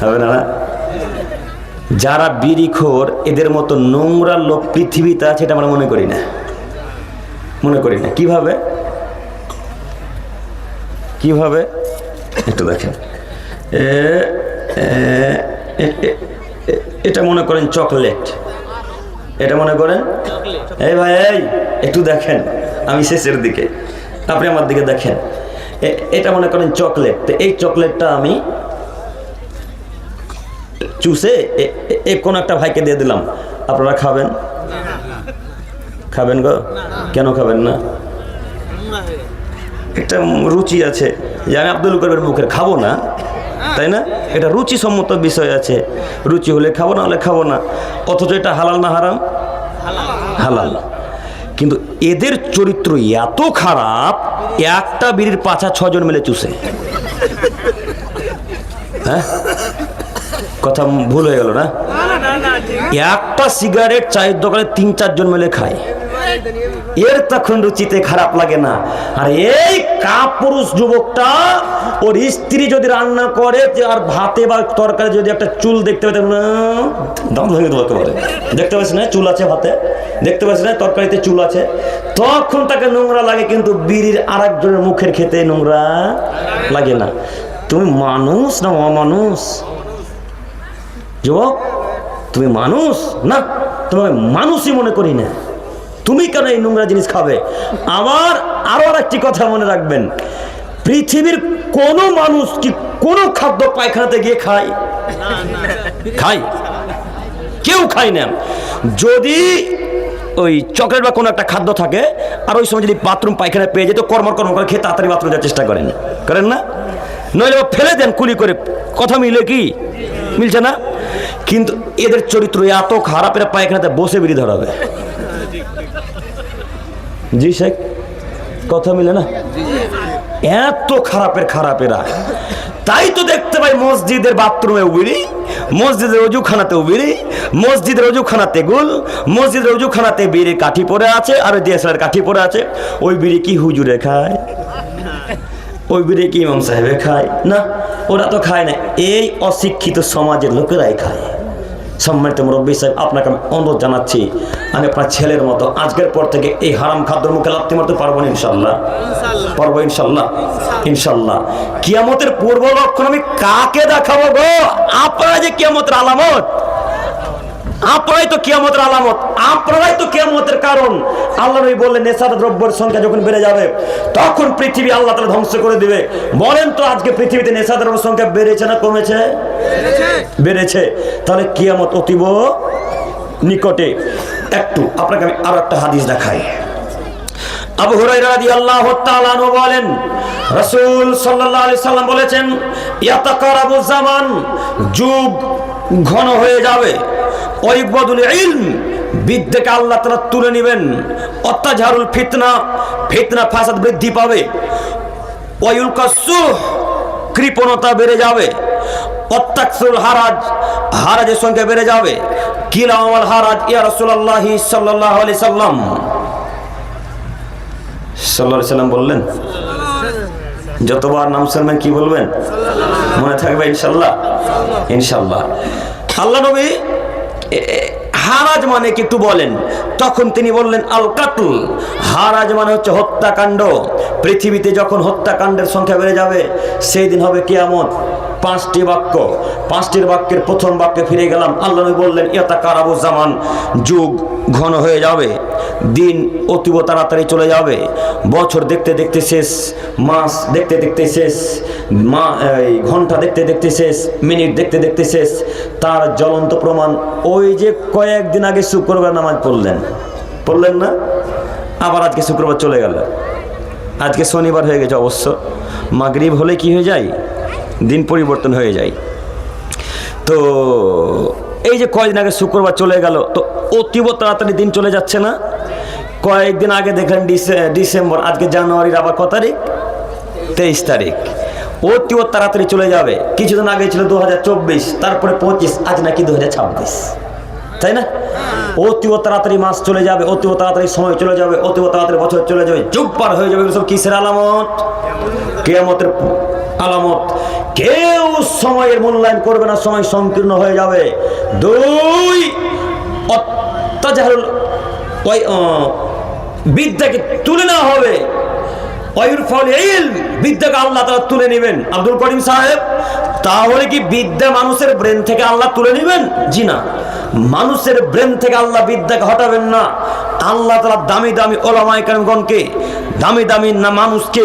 হবে না? যারা বিড়িখোর, এদের মতো নোংরা লোক পৃথিবীতে আছে এটা আমরা মনে করি না, মনে করি না। কিভাবে কিভাবে একটু দেখেন। এটা মনে করেন চকলেট, এটা মনে করেন, এই ভাই এই একটু দেখেন, আমি শেষের দিকে, আপনি আমার দিকে দেখেন। এটা মনে করেন চকলেট। তো এই চকলেটটা আমি চুষে কোন একটা ভাইকে দিয়ে দিলাম, আপনারা খাবেন? খাবেন গো? কেন খাবেন না? একটা রুচি আছে যে আমি আব্দুল করিমের মুখের খাবো না, তাই না? এটা রুচি সম্মত বিষয় আছে, রুচি হলে খাবো না হলে খাবো না। অথচ এটা হালাল না হারাম? হালাল। কিন্তু এদের চরিত্র এত খারাপ, একটা বিড়ির পাছা 6 জন মিলে চুষে। হ্যাঁ, কথা ভুল হয়ে গেল না? একটা সিগারেট চায়ের দোকানে 3-4 জন মিলে খায়। এর তখন রুচিতে খারাপ লাগে না। আর এই কাপুরুষ যুবকটা ওর স্ত্রী যদি রান্না করে আর ভাতে বা তরকারি যদি একটা চুল দেখতে পেতেন না, দাম ভেঙে দেবো একেবারে। দেখতে পাচ্ছি না চুল আছে ভাতে, দেখতে পাচ্ছি না তরকারিতে চুল আছে, তখন তাকে নোংরা লাগে, কিন্তু বিড়ির আর একজনের মুখের খেতে নোংরা লাগে না। তুমি মানুষ না অমানুষ? যুবক তুমি মানুষ না, তোমাকে মানুষই মনে করি না, তুমি কেন এই নোংরা জিনিস খাবে? আবার আরো একটি কথা মনে রাখবেন, পৃথিবীর কোন মানুষ কি কোন খাদ্য পায়খানাতে গিয়ে খায়? খায়? কেউ খায় না। যদি ওই চকলেট বা কোনো একটা খাদ্য থাকে আর ওই সময় যদি বাথরুম পায়খানা পেয়ে যেত, কর্ম করে খেয়ে তাড়াতাড়ি বাথরুম যাওয়ার চেষ্টা করেন, করেন না? নইলে ফেলে দেন কুলি করে। কথা মিলে কি? মিলছে না। কিন্তু এদের চরিত্র এত খারাপ, এরা পায়খানাতে বসে বিড়ি ধরাবে। জি শেখ, কথা মিলে না? এত খারাপ এরা। তাই তো দেখতে পাই মসজিদের বাথরুমে বিড়ি, মসজিদের অজুখানাতেও বিড়ি, মসজিদের অজুখানাতে গুল, মসজিদের অজুখানাতে বিড়ির কাঠি পড়ে আছে আর ডিএসএলআর কাঠি পড়ে আছে। ওই বিড়ি কি হুজুরে খায়? ওই বিড়ি কি ইমাম সাহেবে খায়? না, ওরা তো খায় না। এই অশিক্ষিত সমাজের লোকেরাই খায়। সম্মানিত মুরব্বী সাহেব, আপনাকে আমি অনুরোধ জানাচ্ছি, আমি আপনার ছেলের মতো আজকের পর থেকে এই হারাম খাদ্যের মুখে লাথি মারতে পারবো না। ইনশাল্লাহ পারবো, ইনশাল্লাহ ইনশাল্লাহ। কিয়ামতের পূর্ব লক্ষণ আমি কাকে দেখাবো গো? আপনারা যে কিয়ামতের আলামত, আপনারাই তো কিয়ামতের আলামত, আপনারাই তো কিয়ামতের কারণ। আল্লাহ নবী বললেন নেশাদ দ্রব্যের সংখ্যা যখন বেড়ে যাবে তখন পৃথিবী আল্লাহ তাআলা ধ্বংস করে দিবে। বলেন তো আজকে পৃথিবীতে নেশাদ দ্রব্যের সংখ্যা বেড়েছে না কমেছে? বেড়েছে। তাহলে কিয়ামত অতীব নিকটে। একটু আপনাকে আমি আরো একটা হাদিস দেখাই। আবু হুরায়রা রাদিয়াল্লাহু তাআলা আনহু বলেন, রাসূল সাল্লাল্লাহু আলাইহি সাল্লাম বলেছেন, ইয়াতাকারাবু জামান, যুগ ঘন হয়ে যাবে, ওয়াইবদুল ইলম, বিদ্যাকে আল্লাহ তাআলা তুলে নেবেন, অত্যাচারুল ফিতনা, ফিতনা ফাসাদ বৃদ্ধি পাবে, ওয়ায়ুলকাসুহ, কৃপণতা বেড়ে যাবে, অত্যাকসুল হারাজ, হারাজের সংখ্যা বেড়ে যাবে। কিলা ওয়াল হারাজ ইয়া রাসূলুল্লাহ সাল্লাল্লাহু আলাইহি সাল্লাম, সাল্লাল্লাহু আলাইহি সাল্লাম বললেন, যতবার নাম শুনবেন কি বলবেন? মনে থাকবে ইনশাআল্লাহ, ইনশাআল্লাহ। আল্লাহ নবী হারাজ মানে কি একটু বলেন, তখন তিনি বললেন আল কাতল, হারাজ মানে হচ্ছে হত্যাকাণ্ড। পৃথিবীতে যখন হত্যাকাণ্ডের সংখ্যা বেড়ে যাবে সেই দিন হবে কিয়ামত। 5টি বাক্য, 5টির বাক্যের প্রথম বাক্যে ফিরে গেলাম। আল্লাহ নবী বললেন ইয়াতাকারাবু জামান, যুগ ঘন হয়ে যাবে, দিন অতীব তাড়াতাড়ি চলে যাবে, বছর দেখতে দেখতে শেষ, মাস দেখতে দেখতে শেষ, ঘন্টা দেখতে দেখতে শেষ, মিনিট দেখতে দেখতে শেষ। তার জ্বলন্ত প্রমাণ ওই যে কয়েকদিন আগে শুক্রবার নামাজ পড়লেন না, আবার আজকে শুক্রবার চলে গেল, আজকে শনিবার হয়ে গেছে। অবশ্য মাগরিব হলে কি হয়ে যায়? দিন পরিবর্তন হয়ে যায়। তো এই যে কয়েকদিন আগে শুক্রবার চলে গেল, তো অতীব তাড়াতাড়ি দিন চলে যাচ্ছে না? কয়েকদিন আগে দেখলেন ডিসেম্বর, আজকে জানুয়ারির আবার কত তারিখ? 23 তারিখ। অতীব তাড়াতাড়ি চলে যাবে। কিছুদিন আগে ছিল 2024, তারপরে 25, আজ নাকি 2026, তাই না? অতীব তাড়াতাড়ি মাস চলে যাবে, অতীব তাড়াতাড়ি সময় চলে যাবে, অতীব তাড়াতাড়ি বছর চলে যাবে, যুগ পার হয়ে যাবে। সব কিসের আলামত? কিয়ামতের আলামত। কেউ সময়ের মূল্যায়ন করবে না, সময় সংকীর্ণ হয়ে যাবে। 2, অত্যাচারুল, বিদ্যাকে তুলে নেওয়া হবে, বিদ্যাকে আল্লাহ তাআলা তুলে নেবেন। আব্দুল করিম সাহেব, তাহলে কি বিদ্যা মানুষের ব্রেন থেকে আল্লাহ তুলে নেবেন? জি না, মানুষের ব্রেন থেকে আল্লাহ বিদ্যাকে হটাবেন না। আল্লাহ তাআলা দামি দামি ওলামায়ে কেরামগণকে, দামি দামি মানুষকে,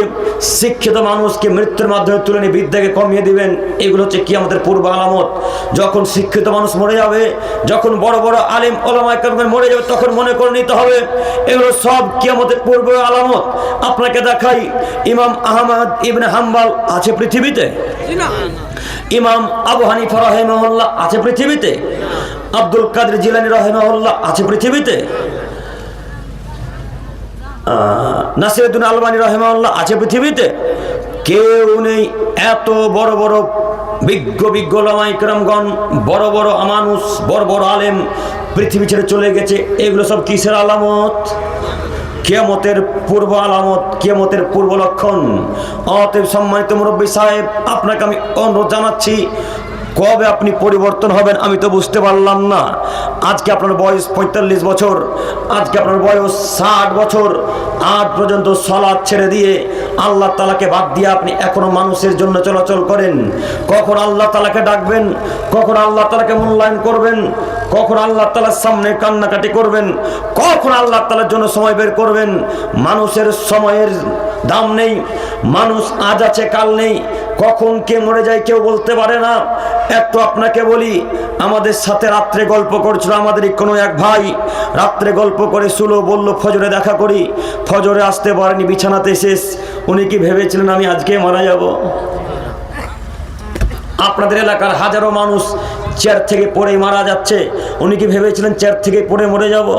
শিক্ষিত মানুষকে মৃত্যুর মাধ্যমে তুলে নিয়ে বিদ্যাকে কমিয়ে দিবেন। এগুলো হচ্ছে কিয়ামতের পূর্ব আলামত। যখন শিক্ষিত মানুষ মরে যাবে, যখন বড় বড় আলেম ওলামায়ে কেরাম মরে যাবে, তখন মনে করে নিতে হবে এগুলো সব কিয়ামতের পূর্ব আলামত। আপনাকে দেখাই, ইমাম আহমদ ইবনে হাম্বল আছে পৃথিবীতে? ইমাম আবু হানিফা রাহিমাহুল্লাহ আছে পৃথিবীতে? আব্দুল কাদের জিলানী রাহিমাহুল্লাহ আছে পৃথিবীতে? নাসিরউদ্দিন আলবানী রাহিমাহুল্লাহ আছে পৃথিবীতে? কেউ নেই। এত বড় বড় বিজ্ঞ বিজ্ঞ ওলামা ইকরামগণ, বড় বড় মানুষ, বড় বড় আলেম পৃথিবী ছেড়ে চলে গেছে। এগুলো সব কিসের আলামত? কিয়ামতের পূর্ব আলামত, কিয়ামতের পূর্ব লক্ষণ। অতএব সম্মানিত মুরব্বী সাহেব, আপনাকে আমি অনুরোধ জানাচ্ছি, কবে আপনি পরিবর্তন হবেন আমি তো বুঝতে পারলাম না। আজকে আপনার বয়স 45 বছর, আজকে আপনার বয়স 60 বছর, আজ পর্যন্ত সালাত ছেড়ে দিয়ে আল্লাহ তাআলাকে বাদ দিয়ে আপনি এখনো মানুষের জন্য চলাচল করেন। কখন আল্লাহ তাআলাকে ডাকবেন, কখন আল্লাহ তাআলাকে মূল্যায়ন করবেন, কখন আল্লাহ তাআলার সামনে কান্নাকাটি করবেন, কখন আল্লাহ তাআলার জন্য সময় বের করবেন? মানুষের সময়ের দাম নেই, মানুষ আজ আছে কাল নেই, কখন কে মরে যায় কেউ বলতে পারে না। একটু আপনাকে বলি, আমাদের সাথে রাত্রে গল্প করছিল আমাদের কোনো এক ভাই, রাত্রে গল্প করে শুলো, বলল ফজরে দেখা করি, ফজরে আসতে পারেনি, বিছানাতে শেষ। উনি কি ভেবেছিলেন আমি আজকে মারা যাব? আপনাদের এলাকার হাজারো মানুষ চেয়ার থেকে পড়ে মারা যাচ্ছে, উনি কি ভেবেছিলেন চেয়ার থেকে পড়ে মরে যাব?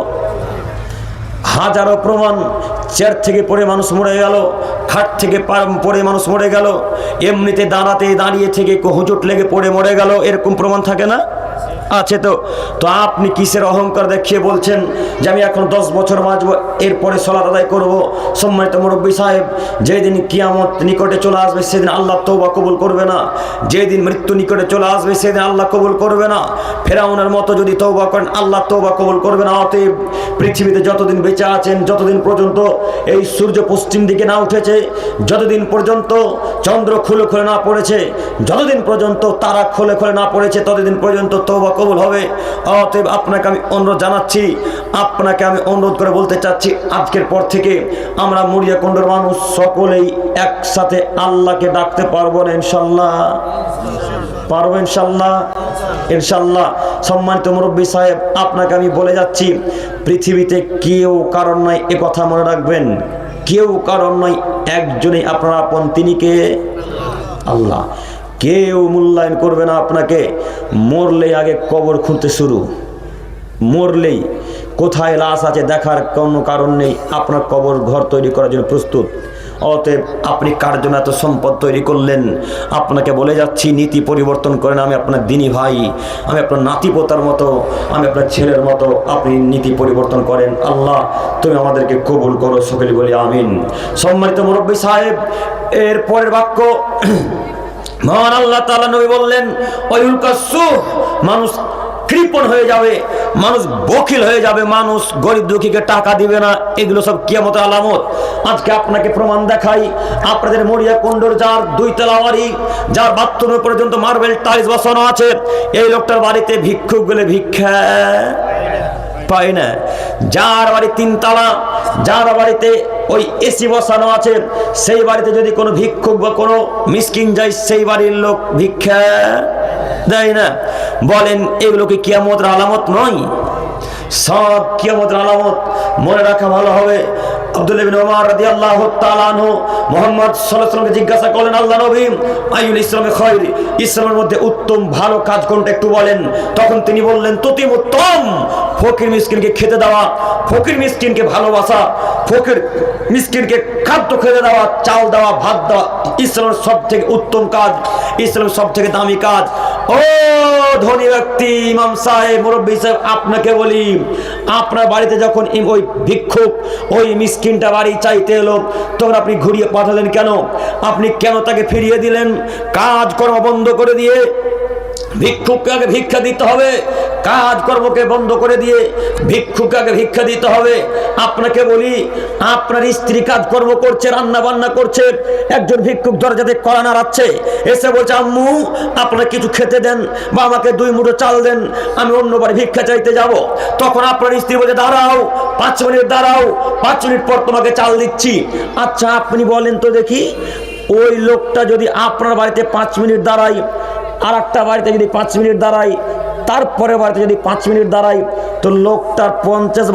হাজারো প্রমাণ, চেয়ার থেকে পড়ে মানুষ মরে গেল, খাট থেকে পড়ে মানুষ মরে গেল, এমনিতে দাঁড়িয়ে থেকে হুজুট লেগে পড়ে মরে গেল, এরকম প্রমাণ থাকে না? আছে তো। তো আপনি কিসের অহংকার দেখিয়ে বলছেন যে আমি এখন 10 বছর বাঁচবো, এরপরে সালাত আদায় করব? সম্মানিত মুরব্বী সাহেব, যেদিন কিয়ামত নিকটে চলে আসবে সেদিন আল্লাহ তওবা কবুল করবে না। যেদিন মৃত্যু নিকটে চলে আসবে সেদিন আল্লাহ কবুল করবে না। ফেরাউনের মতো যদি তওবা করেন আল্লাহ তওবা কবুল করবে না। অতএব পৃথিবীতে যতদিন বেঁচে আছেন, যতদিন পর্যন্ত এই সূর্য পশ্চিম দিকে না উঠেছে, যতদিন পর্যন্ত চন্দ্র খুলে খুলে না পড়েছে, যতদিন পর্যন্ত তারা খুলে খুলে না পড়েছে, ততদিন পর্যন্ত তওবা কবুল হবে। অতএব আপনাকে আমি অনুরোধ জানাচ্ছি, আপনাকে আমি অনুরোধ করে বলতে চাচ্ছি, আজকের পর থেকে আমরা মুড়িয়াকুণ্ডুর মানুষ সকলেই একসাথে আল্লাহকে ডাকতে পারবো না ইনশাল্লাহ? পারবো ইনশাল্লাহ? ইনশাল্লাহ। সম্মানিত মুরব্বী সাহেব, আপনাকে আমি বলে যাচ্ছি, পৃথিবীতে কেউ কারণ নাই, এ কথা মনে রাখবেন, কেউ কারণ নয়, একজনই আপনার আপন, তিনি কে? আল্লাহ। কেউ মূল্যায়ন করবে না আপনাকে। মরলেই আগে কবর খুঁড়তে শুরু, মরলেই কোথায় লাশ আছে দেখার কোনো কারণ নেই, আপনার কবর ঘর তৈরি করার জন্য প্রস্তুত। অতএব আপনি কার জন্য এত সম্পদ তৈরি করলেন? আপনাকে বলে যাচ্ছি, নীতি পরিবর্তন করেন। আমি আপনার দিনী ভাই, আমি আপনার নাতিপোতার মতো, আমি আপনার ছেলের মতো, আপনি নীতি পরিবর্তন করেন। আল্লাহ তুমি আমাদেরকে কবুল করো, সকলে বলি আমিন। সম্মানিত মুরব্বী সাহেব, এর পরের বাক্য মহান আল্লাহ তাআলা নবী বললেন, মানুষ কৃপণ হয়ে যাবে, মানুষ বখিল হয়ে যাবে, মানুষ গরিব দুঃখীকে টাকা দিবে না। এগুলো সব কিয়ামতের আলামত। আজকে আপনাকে প্রমাণ দেখাই, আপনাদের মুড়িয়াকুণ্ডুর যার 2 তলা বাড়ি, যার বাথরুমে পর্যন্ত মার্বেল টাইলস বসানো আছে, এই লোকটার বাড়িতে ভিক্ষুক গেলে ভিক্ষা পায় না। যার বাড়ি 3 তলা, যার বাড়িতে ওই এসি বসানো আছে, সেই বাড়িতে যদি কোনো ভিক্ষুক বা কোনো মিসকিন যায়, সেই বাড়ির লোক ভিক্ষা দেয় না। বলেন এগুলো কি কিয়ামতের আলামত নয়? সব কিয়ামতের আলামত। মনে রাখা ভালো হবে, আব্দুল্লাহ ইবনে ওমর রাদিয়াল্লাহু তাআলা আনহু মুহাম্মদ সাল্লাল্লাহু আলাইহি ওয়াসাল্লামকে জিজ্ঞাসা করলেন, আল্লাহ নবী, আইয়ুল ইসলামে খায়র, ইসলামের মধ্যে উত্তম ভালো কাজ কোনটা একটু বলেন। তখন তিনি বললেন, তুতিম উত্তম, ফকির মিসকিনকে খেতে দেওয়া, ফকির মিসকিনকে ভালোবাসা, ফকির মিসকিনকে খাদ্য খেতে দেওয়া, চাল দেওয়া, ভাত দেওয়া ইসলামের সবথেকে উত্তম কাজ, ইসলামের সবথেকে দামি কাজ। ও ধনী ব্যক্তি, ইমাম সাহেব, মুরব্বী সাহেব, আপনাকে বলি, আপনার বাড়িতে যখন ওই ভিক্ষুক, ওই মিসকিনটা বাড়ি চাইতে এলো, তখন আপনি ঘুরিয়ে পাঠালেন কেন? আপনি কেন তাকে ফিরিয়ে দিলেন? কাজকর্ম বন্ধ করে দিয়ে ভিক্ষুককে আগে ভিক্ষা দিতে হবে, কাজকর্মকে বন্ধ করে দিয়ে ভিক্ষুককে আগে ভিক্ষা দিতে হবে। আপনাকে বলি, আপনার স্ত্রী কাজকর্ম করছে, রান্না বান্না করছে, একজন ভিক্ষুক দরজাতে কড়া নাড়াচ্ছে, এসে বলছে, আম্মু আপনার কিছু খেতে দেন, বা আমাকে 2 মুঠো চাল দেন, আমি অন্য বাড়ি ভিক্ষা চাইতে যাব। তখন আপনার স্ত্রী বলছে, দাঁড়াও 5 মিনিট দাঁড়াও, 5 মিনিট পর তোমাকে চাল দিচ্ছি। আচ্ছা আপনি বলেন তো দেখি, ওই লোকটা যদি আপনার বাড়িতে 5 মিনিট দাঁড়ায়, আর একটা বাড়িতে যদি 5 মিনিট দাঁড়াই, তারপরে বাড়িতে যদি 5 মিনিট দাঁড়াই, তো লোকটার 50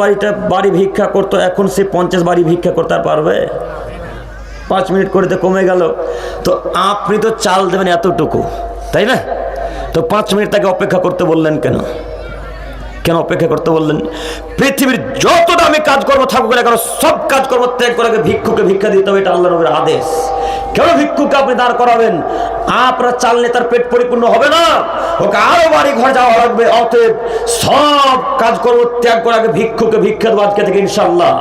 বাড়ি ভিক্ষা করতো, এখন সে 50 বাড়ি ভিক্ষা করতে পারবে? 5 মিনিট করে তো কমে গেল। তো আপনি তো চাল দেবেন এতটুকু, তাই না? তো 5 মিনিট তাকে অপেক্ষা করতে বললেন কেন? কেন অপেক্ষা করতে বললেন? পৃথিবীর যত দামি কাজকর্ম থাকুক না কেন, সব কাজকর্ম ত্যাগ করে ভিক্ষুকে ভিক্ষা দিতে হবে, এটা আল্লাহর নবীর আদেশ। কেন ভিক্ষুককে আপনি দাঁড় করাবেন? আপনার চাললে তার পেট পরিপূর্ণ হবে না, ওকে আরো বাড়ি ঘর যাওয়া লাগবে। অতএব সব কাজ করবো ত্যাগ করে আগে ভিক্ষুকে ভিক্ষা দেবো আজকে থেকে ইনশাল্লাহ।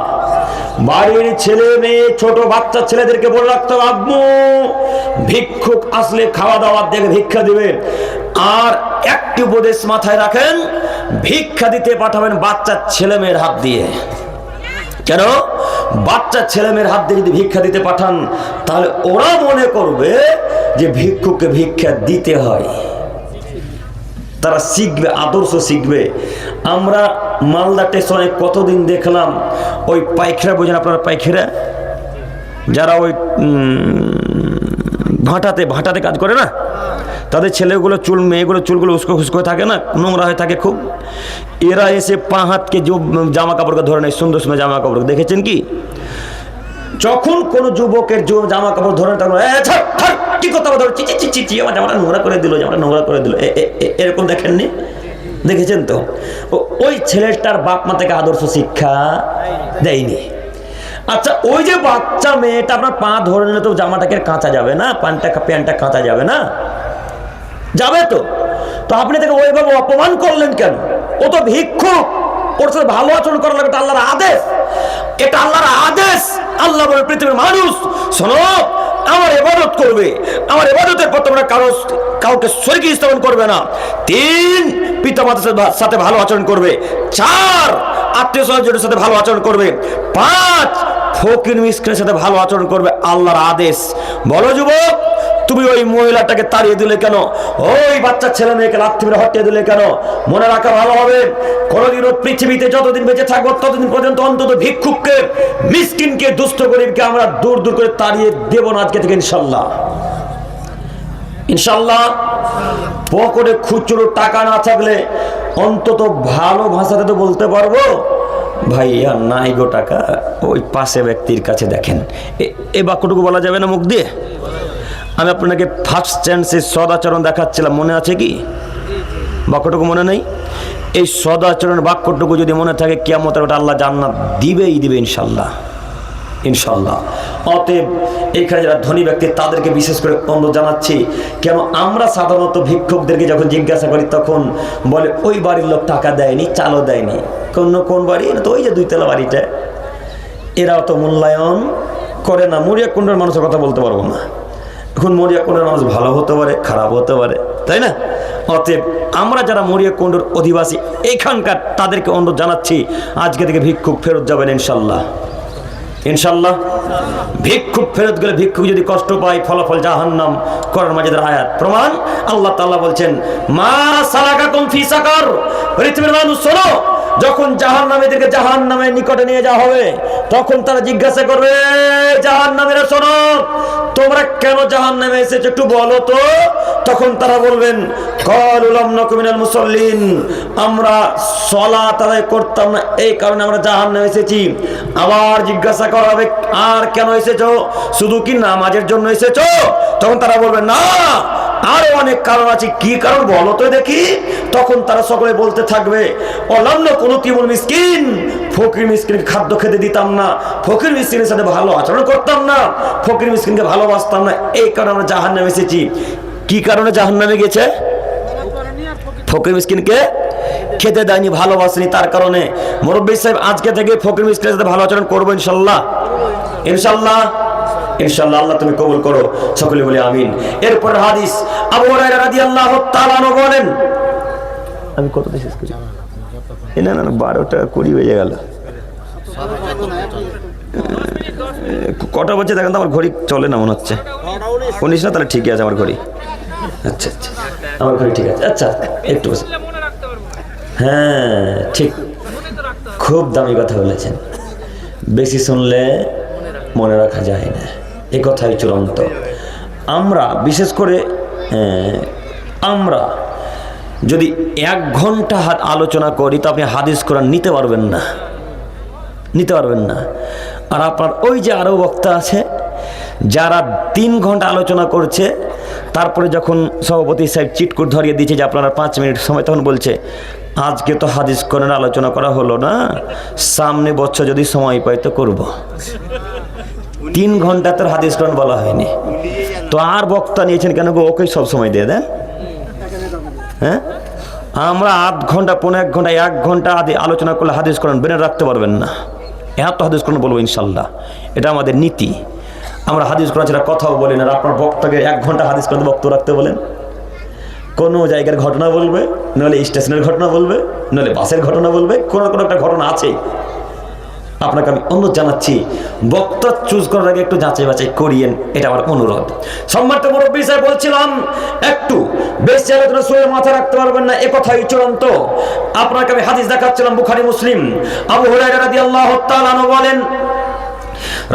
বাড়ির ছেলে মেয়ে ছোট বাচ্চা ছেলেদেরকে বলে রাখতে হবে, আব্বু ভিক্ষুক আসলে খাওয়া দাওয়ার দেখে ভিক্ষা দিবেন। আর একটি উপদেশ মাথায় রাখেন, ভিক্ষা দিতে পাঠাবেন বাচ্চা ছেলে মেয়ের হাত দিয়ে। কেন? বাচ্চা ছেলে মেয়ের হাত দিয়ে যদি ভিক্ষা দিতে পাঠান তাহলে ওরা মনে করবে যে ভিক্ষুককে ভিক্ষা দিতে হয়, তারা শিখবে, আদর্শ শিখবে। আমরা মালদা স্টেশনে কতদিন দেখলাম ওই পাইখেরা, বোঝেন আপনারা পাইখেরা, যারা ওই ভাটাতে কাজ করে না, তাদের ছেলেগুলো চুল, মেয়েগুলো চুলগুলো উস্কো খুস্কো থাকে না, নোংরা হয়ে থাকে খুব। এরা এসে 5 হাতকে জামা কাপড়কে ধরে নেয়, সুন্দর সুন্দর জামা কাপড়। দেখেছেন কি? যখন কোন যুবকের জামা কাপড় ধরে কি কথা ধরে চিচি আমার জামাটা নোংরা করে দিল, জামাটা নোংরা করে দিল, এরকম দেখেননি? দেখেছেন তো? ওই ছেলেটার বাপ মা থেকে আদর্শ শিক্ষা দেয়নি। আচ্ছা, ওই যে বাচ্চা মেয়েটা আপনার পা ধরে নিলে তো জামাটাকে কাঁচা যাবে না, প্যান্টটা কাঁচা যাবে না? যাবে তো। তো আপনি তাকে ওইভাবে অপমান করলেন কেন? ও তো ভিক্ষুক, ওর সাথে ভালো আচরণ করা লাগবে, এটা আল্লাহর আদেশ। এটা আল্লাহর আদেশ। আল্লাহ বলে পৃথিবীর মানুষ শোনো, আমার ইবাদত করবে, আমার ইবাদতের পর তোমরা কাউকে শরীক স্থাপন করবে না। 3 পিতামাতার সাথে ভালো আচরণ করবে। 4 আত্মীয় স্বজনের সাথে ভালো আচরণ করবে। 5 ফকির মিসকিনের সাথে ভালো আচরণ করবে। আল্লাহর আদেশ। বলো যুবক, তুমি ওই মহিলাটাকে তাড়িয়ে দিলে কেন? ওই বাচ্চা ছেলে মেয়েকে লাথি মেরে হটিয়ে দিলে কেন? মনে রাখা ভালো হবে, কোনদিনও পৃথিবীতে যতদিন বেঁচে থাকবো ততদিন পর্যন্ত অন্তত ভিক্ষুককে, মিসকিনকে, দুস্থ গরিবকে আমরা দূর দূর করে তাড়িয়ে দেব না আজকে থেকে ইনশাল্লাহ। ইনশাল্লাহ। পকেটে খুচরো টাকা না থাকলে অন্তত ভালো ভাষাতে তো বলতে পারবো, ভাইয়া নাই গো টাকা, ওই পাশে ব্যক্তির কাছে দেখেন। এই বাক্যটুকু বলা যাবে না মুখ দিয়ে? আমি আপনাকে ফার্স্ট চান্সে সদাচরণ দেখাচ্ছিলাম, মনে আছে কি? বাক্যটুকু মনে নেই? এই সদাচরণ বাক্যটুকু যদি মনে থাকে, কিয়ামতের ওটা আল্লাহ জান্নাত দিবেই দিবে ইনশাল্লাহ, ইনশাল্লাহ। অতএব এখানে যারা ধনী ব্যক্তি তাদেরকে বিশেষ করে অনুরোধ জানাচ্ছি। কেন আমরা সাধারণত ভিক্ষুকদেরকে যখন জিজ্ঞাসা করি তখন বলে ওই বাড়ির লোক টাকা দেয়নি, চালও দেয়নি। কোন বাড়ি? তো ওই যে 2 তলা বাড়িটা। এরা অত মূল্যায়ন করে না। মরিয়া কুণ্ডের মানুষের কথা বলতে পারবো না। এখন মরিয়া কুণ্ডের মানুষ ভালো হতে পারে, খারাপ হতে পারে, তাই না? অতএব আমরা যারা মরিয়া কুণ্ডের অধিবাসী এখানকার তাদেরকে অনুরোধ জানাচ্ছি, আজকে থেকে ভিক্ষুক ফেরত যাবেন ইনশাল্লাহ, ইনশাল্লাহ। ভিক্ষুক ফেরত গেলে ভিক্ষুক যদি কষ্ট পায় ফলাফল জাহান্নাম। কোরআন মাজিদের আয়াত প্রমাণ। আল্লাহ তাআলা বলছেন, মা সালাকাকুম ফি সাকার। পৃথিবীর মানুষ শোনো, যখন জাহান্নামীদেরকে জাহান্নামের নিকটে নিয়ে যাওয়া হবে তখন তারা জিজ্ঞাসা করবে, জাহান্নামীরা শোনো, তোমরা কেন জাহান্নামে এসেছো একটু বলো তো। তখন তারা বলবেন, ক্বালু লাম নাকু মিনাল মুসাল্লিন, আমরা সালাত আদায় করতাম না, এই কারণে আমরা জাহান্নামে এসেছি। আবার জিজ্ঞাসা করা হবে, আর কেন এসেছো? শুধু কি নামাজের জন্য এসেছো? তখন তারা বলবে, না, আরো অনেক কারণ আছে। কি কারণ বলো তো দেখি। তখন তারা সকলে বলতে থাকবে, অলাম না কোনো তিমুল মিসকিন, ফকির মিসকিনকে খাদ্য খেতে দিতাম না, ফকির মিসকিনের সাথে ভালো আচরণ করতাম না, ফকির মিসকিনকে ভালোবাসতাম না, এই কারণে আমরা জাহান্নামে এসেছি। কি কারণে জাহান্নামে গেছে? ফকির মিসকিনকে খেতে দেয়নি, ভালোবাসেনি, তার কারণে। মুরব্বী সাহেব, আজকে থেকে ফকির মিসকিনের সাথে ভালো আচরণ করবো ইনশাল্লাহ, ইনশাল্লাহ, ইনশাআল্লাহ। আল্লাহ তুমি কবুল করো, সকলে বলে আমিন। এরপর হাদিস, আবু হুরায়রা রাদিয়াল্লাহু তাআলা আনহু বলেন, আমি কত শেষ করি? না 12টা 20 বেজে গেল। কটা বাজে দেখেন তো, আমার ঘড়ি চলে না মনে হচ্ছে। 19 না? তাহলে ঠিকই আছে আমার ঘড়ি। আচ্ছা আচ্ছা, আমার ঘড়ি ঠিক আছে। আচ্ছা একটু হ্যাঁ ঠিক, খুব দামি কথা বলেছেন। বেশি শুনলে মনে রাখা যায় না, এ কথাই চূড়ান্ত। আমরা বিশেষ করে আমরা যদি 1 ঘন্টা আলোচনা করি তো আপনি হাদিস কোরআন নিতে পারবেন না, নিতে পারবেন না। আর আপনার ওই যে আরও বক্তা আছে যারা 3 ঘন্টা আলোচনা করছে, তারপরে যখন সভাপতি সাহেব চিটকুট ধরিয়ে দিয়েছে যে আপনারা 5 মিনিট সময়, তখন বলছে আজকে তো হাদিস কোরআন আলোচনা করা হলো না, সামনে বছর যদি সময় পাই তো করব। 3 ঘন্টা তোর হাদিস কোরআন বলা হয়নি। তো আর বক্তা নিয়েছেন কেন গো? ওকেই সব সময় দিয়ে দেন। হ্যাঁ, আমরা আধ ঘন্টা, 1.5 ঘন্টা, 1 ঘন্টা আদি আলোচনা করলে হাদিস কোরআন বেনে রাখতে পারবেন না। এত হাদিস কোরআন বলবো ইনশাল্লাহ, এটা আমাদের নীতি। আমরা হাদিস কোরআন ছাড়া কথাও বলি না। আপনার বক্তাকে 1 ঘন্টা হাদিস কোরআন বক্তব্য রাখতে বলেন, কোনো জায়গার ঘটনা বলবে, নাহলে স্টেশনের ঘটনা বলবে, নাহলে বাসের ঘটনা বলবে, কোনো একটা ঘটনা আছে। আপনাকে আমি অনুরোধ জানাচ্ছি, বক্তা চুজ করার আগে একটু যাচাই বাছাই করিয়েন, এটা আমার অনুরোধ। সম্মানিত মুরব্বী সাহেব, বলছিলাম একটু বেশি আলোচনা শুয়ে মাথা রাখতে পারবেন না, এ কথাই চূড়ান্ত। আপনাকে আমি হাদিস দেখাচ্ছিলাম, বুখারী মুসলিম। আবু হুরায়রা রাদিয়াল্লাহু তাআলা আনহু বলেন,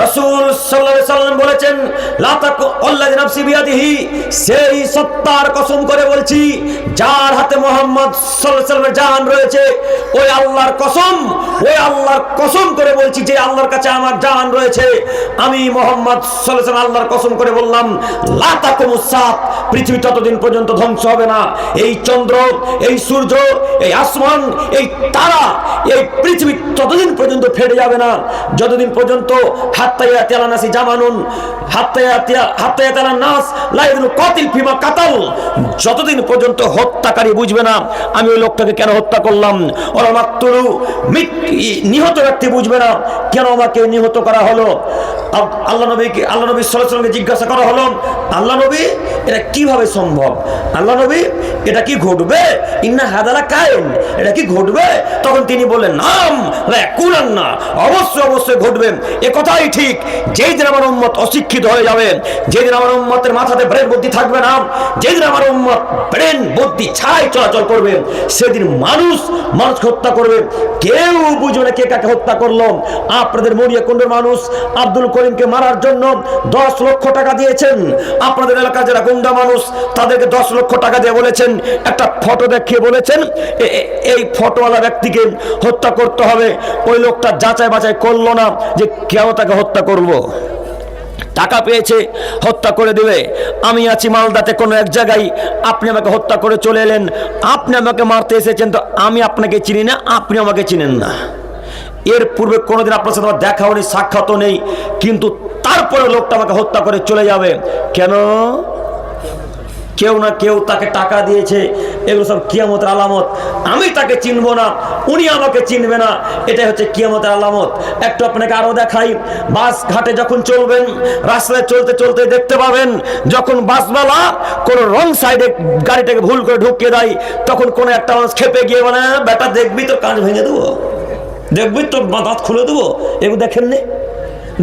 রাসূল সাল্লাল্লাহু আলাইহি সাল্লাম বলেছেন, লা তাকুল্লাযী নাফসি বিয়াদিহি, সেই সত্তার কসম করে বলছি যার হাতে মুহাম্মদ সাল্লাল্লাহু আলাইহি সাল্লামের জান রয়েছে, ওই আল্লাহর কসম, ওই আল্লাহর কসম করে বলছি যে আল্লাহর কাছে আমার জান রয়েছে, আমি মুহাম্মদ সাল্লাল্লাহু আলাইহি সাল্লাম আল্লাহর কসম করে বললাম, লা তাকুমুস সাত, পৃথিবী ততদিন পর্যন্ত ধ্বংস হবে না। এই চন্দ্র, এই সূর্য, এই আসমান, এই তারা, এই পৃথিবী ততদিন পর্যন্ত ফেটে যাবে না যতদিন পর্যন্ত যতদিন পর্যন্ত হত্যাকারী বুঝবে না আমি ওই লোকটাকে কেন হত্যা করলাম, নিহত ব্যক্তি বুঝবে না কেন আমাকে নিহত করা হলো। আল্লাহ নবী সাল্লাল্লাহু আলাইহি ওয়াসাল্লামকে জিজ্ঞাসা করা হলো, আল্লাহ নবী এটা কিভাবে সম্ভব? আল্লাহ নবী এটা কি ঘটবে? ইন্না হাদালা কায়েন, এটা কি ঘটবে? তখন তিনি বললেন, নাম লাকুলান না, অবশ্যই অবশ্যই ঘটবে। এ কথাই ঠিক, যেই দিন আমার উম্মত অশিক্ষিত হয়ে যাবে, যেদিন আমার উম্মতের মাথাতে ব্রেন বুদ্ধি থাকবে না, যেদিন আমার উম্মত ব্রেন বুদ্ধি ছাই চলাচল করবে, সেদিন মানুষকে হত্যা করবে, কেউ বুঝবে না কে কাকে হত্যা করলো। আপনাদের মরিয়া কুণ্ডের মানুষ আব্দুল করিমকে মারার জন্য 10 লক্ষ টাকা দিয়েছেন। আপনাদের এলাকার যারা গুন্ডা মানুষ তাদেরকে 10 লক্ষ টাকা দিয়ে বলেছেন, একটা ফটো দেখিয়ে বলেছেন এই ফটোওয়ালা ব্যক্তিকে হত্যা করতে হবে। ওই লোকটা যাচাই বাছাই করলো না যে কেউ তাকে হত্যা করব, টাকা পেয়েছে হত্যা করে দেবে। আমি আছি মালদাতে কোনো এক জায়গায়, আপনি আমাকে হত্যা করে চলে এলেন, আপনি আমাকে মারতে এসেছেন, তো আমি আপনাকে চিনি না, আপনি আমাকে চিনেন না। এর পূর্বে কোনোদিন আপনার সাথে আমার দেখাও নেই, সাক্ষাৎও নেই, কিন্তু তারপরে লোকটা আমাকে হত্যা করে চলে যাবে কেন? কেউ না কেউ তাকে টাকা দিয়েছে। এগুলো সব কিয়ামতের আলামত। আমি তাকে চিনবো না, উনি আমাকে চিনবে না, এটাই হচ্ছে কিয়ামতের আলামত। একটু আপনাকে আরো দেখাই, বাস ঘাটে যখন চলবেন, রাস্তায় চলতে চলতে দেখতে পাবেন যখন বাসওয়ালা কোন রং সাইডে গাড়িটাকে ভুল করে ঢুকিয়ে দেয়, তখন কোন একটা মানুষ খেপে গিয়ে বলে, বেটা দেখবি তো কাঁচ ভেঙে দেবো, দেখবি তো দাঁত খুলে দেবো। এগুলো দেখেননি?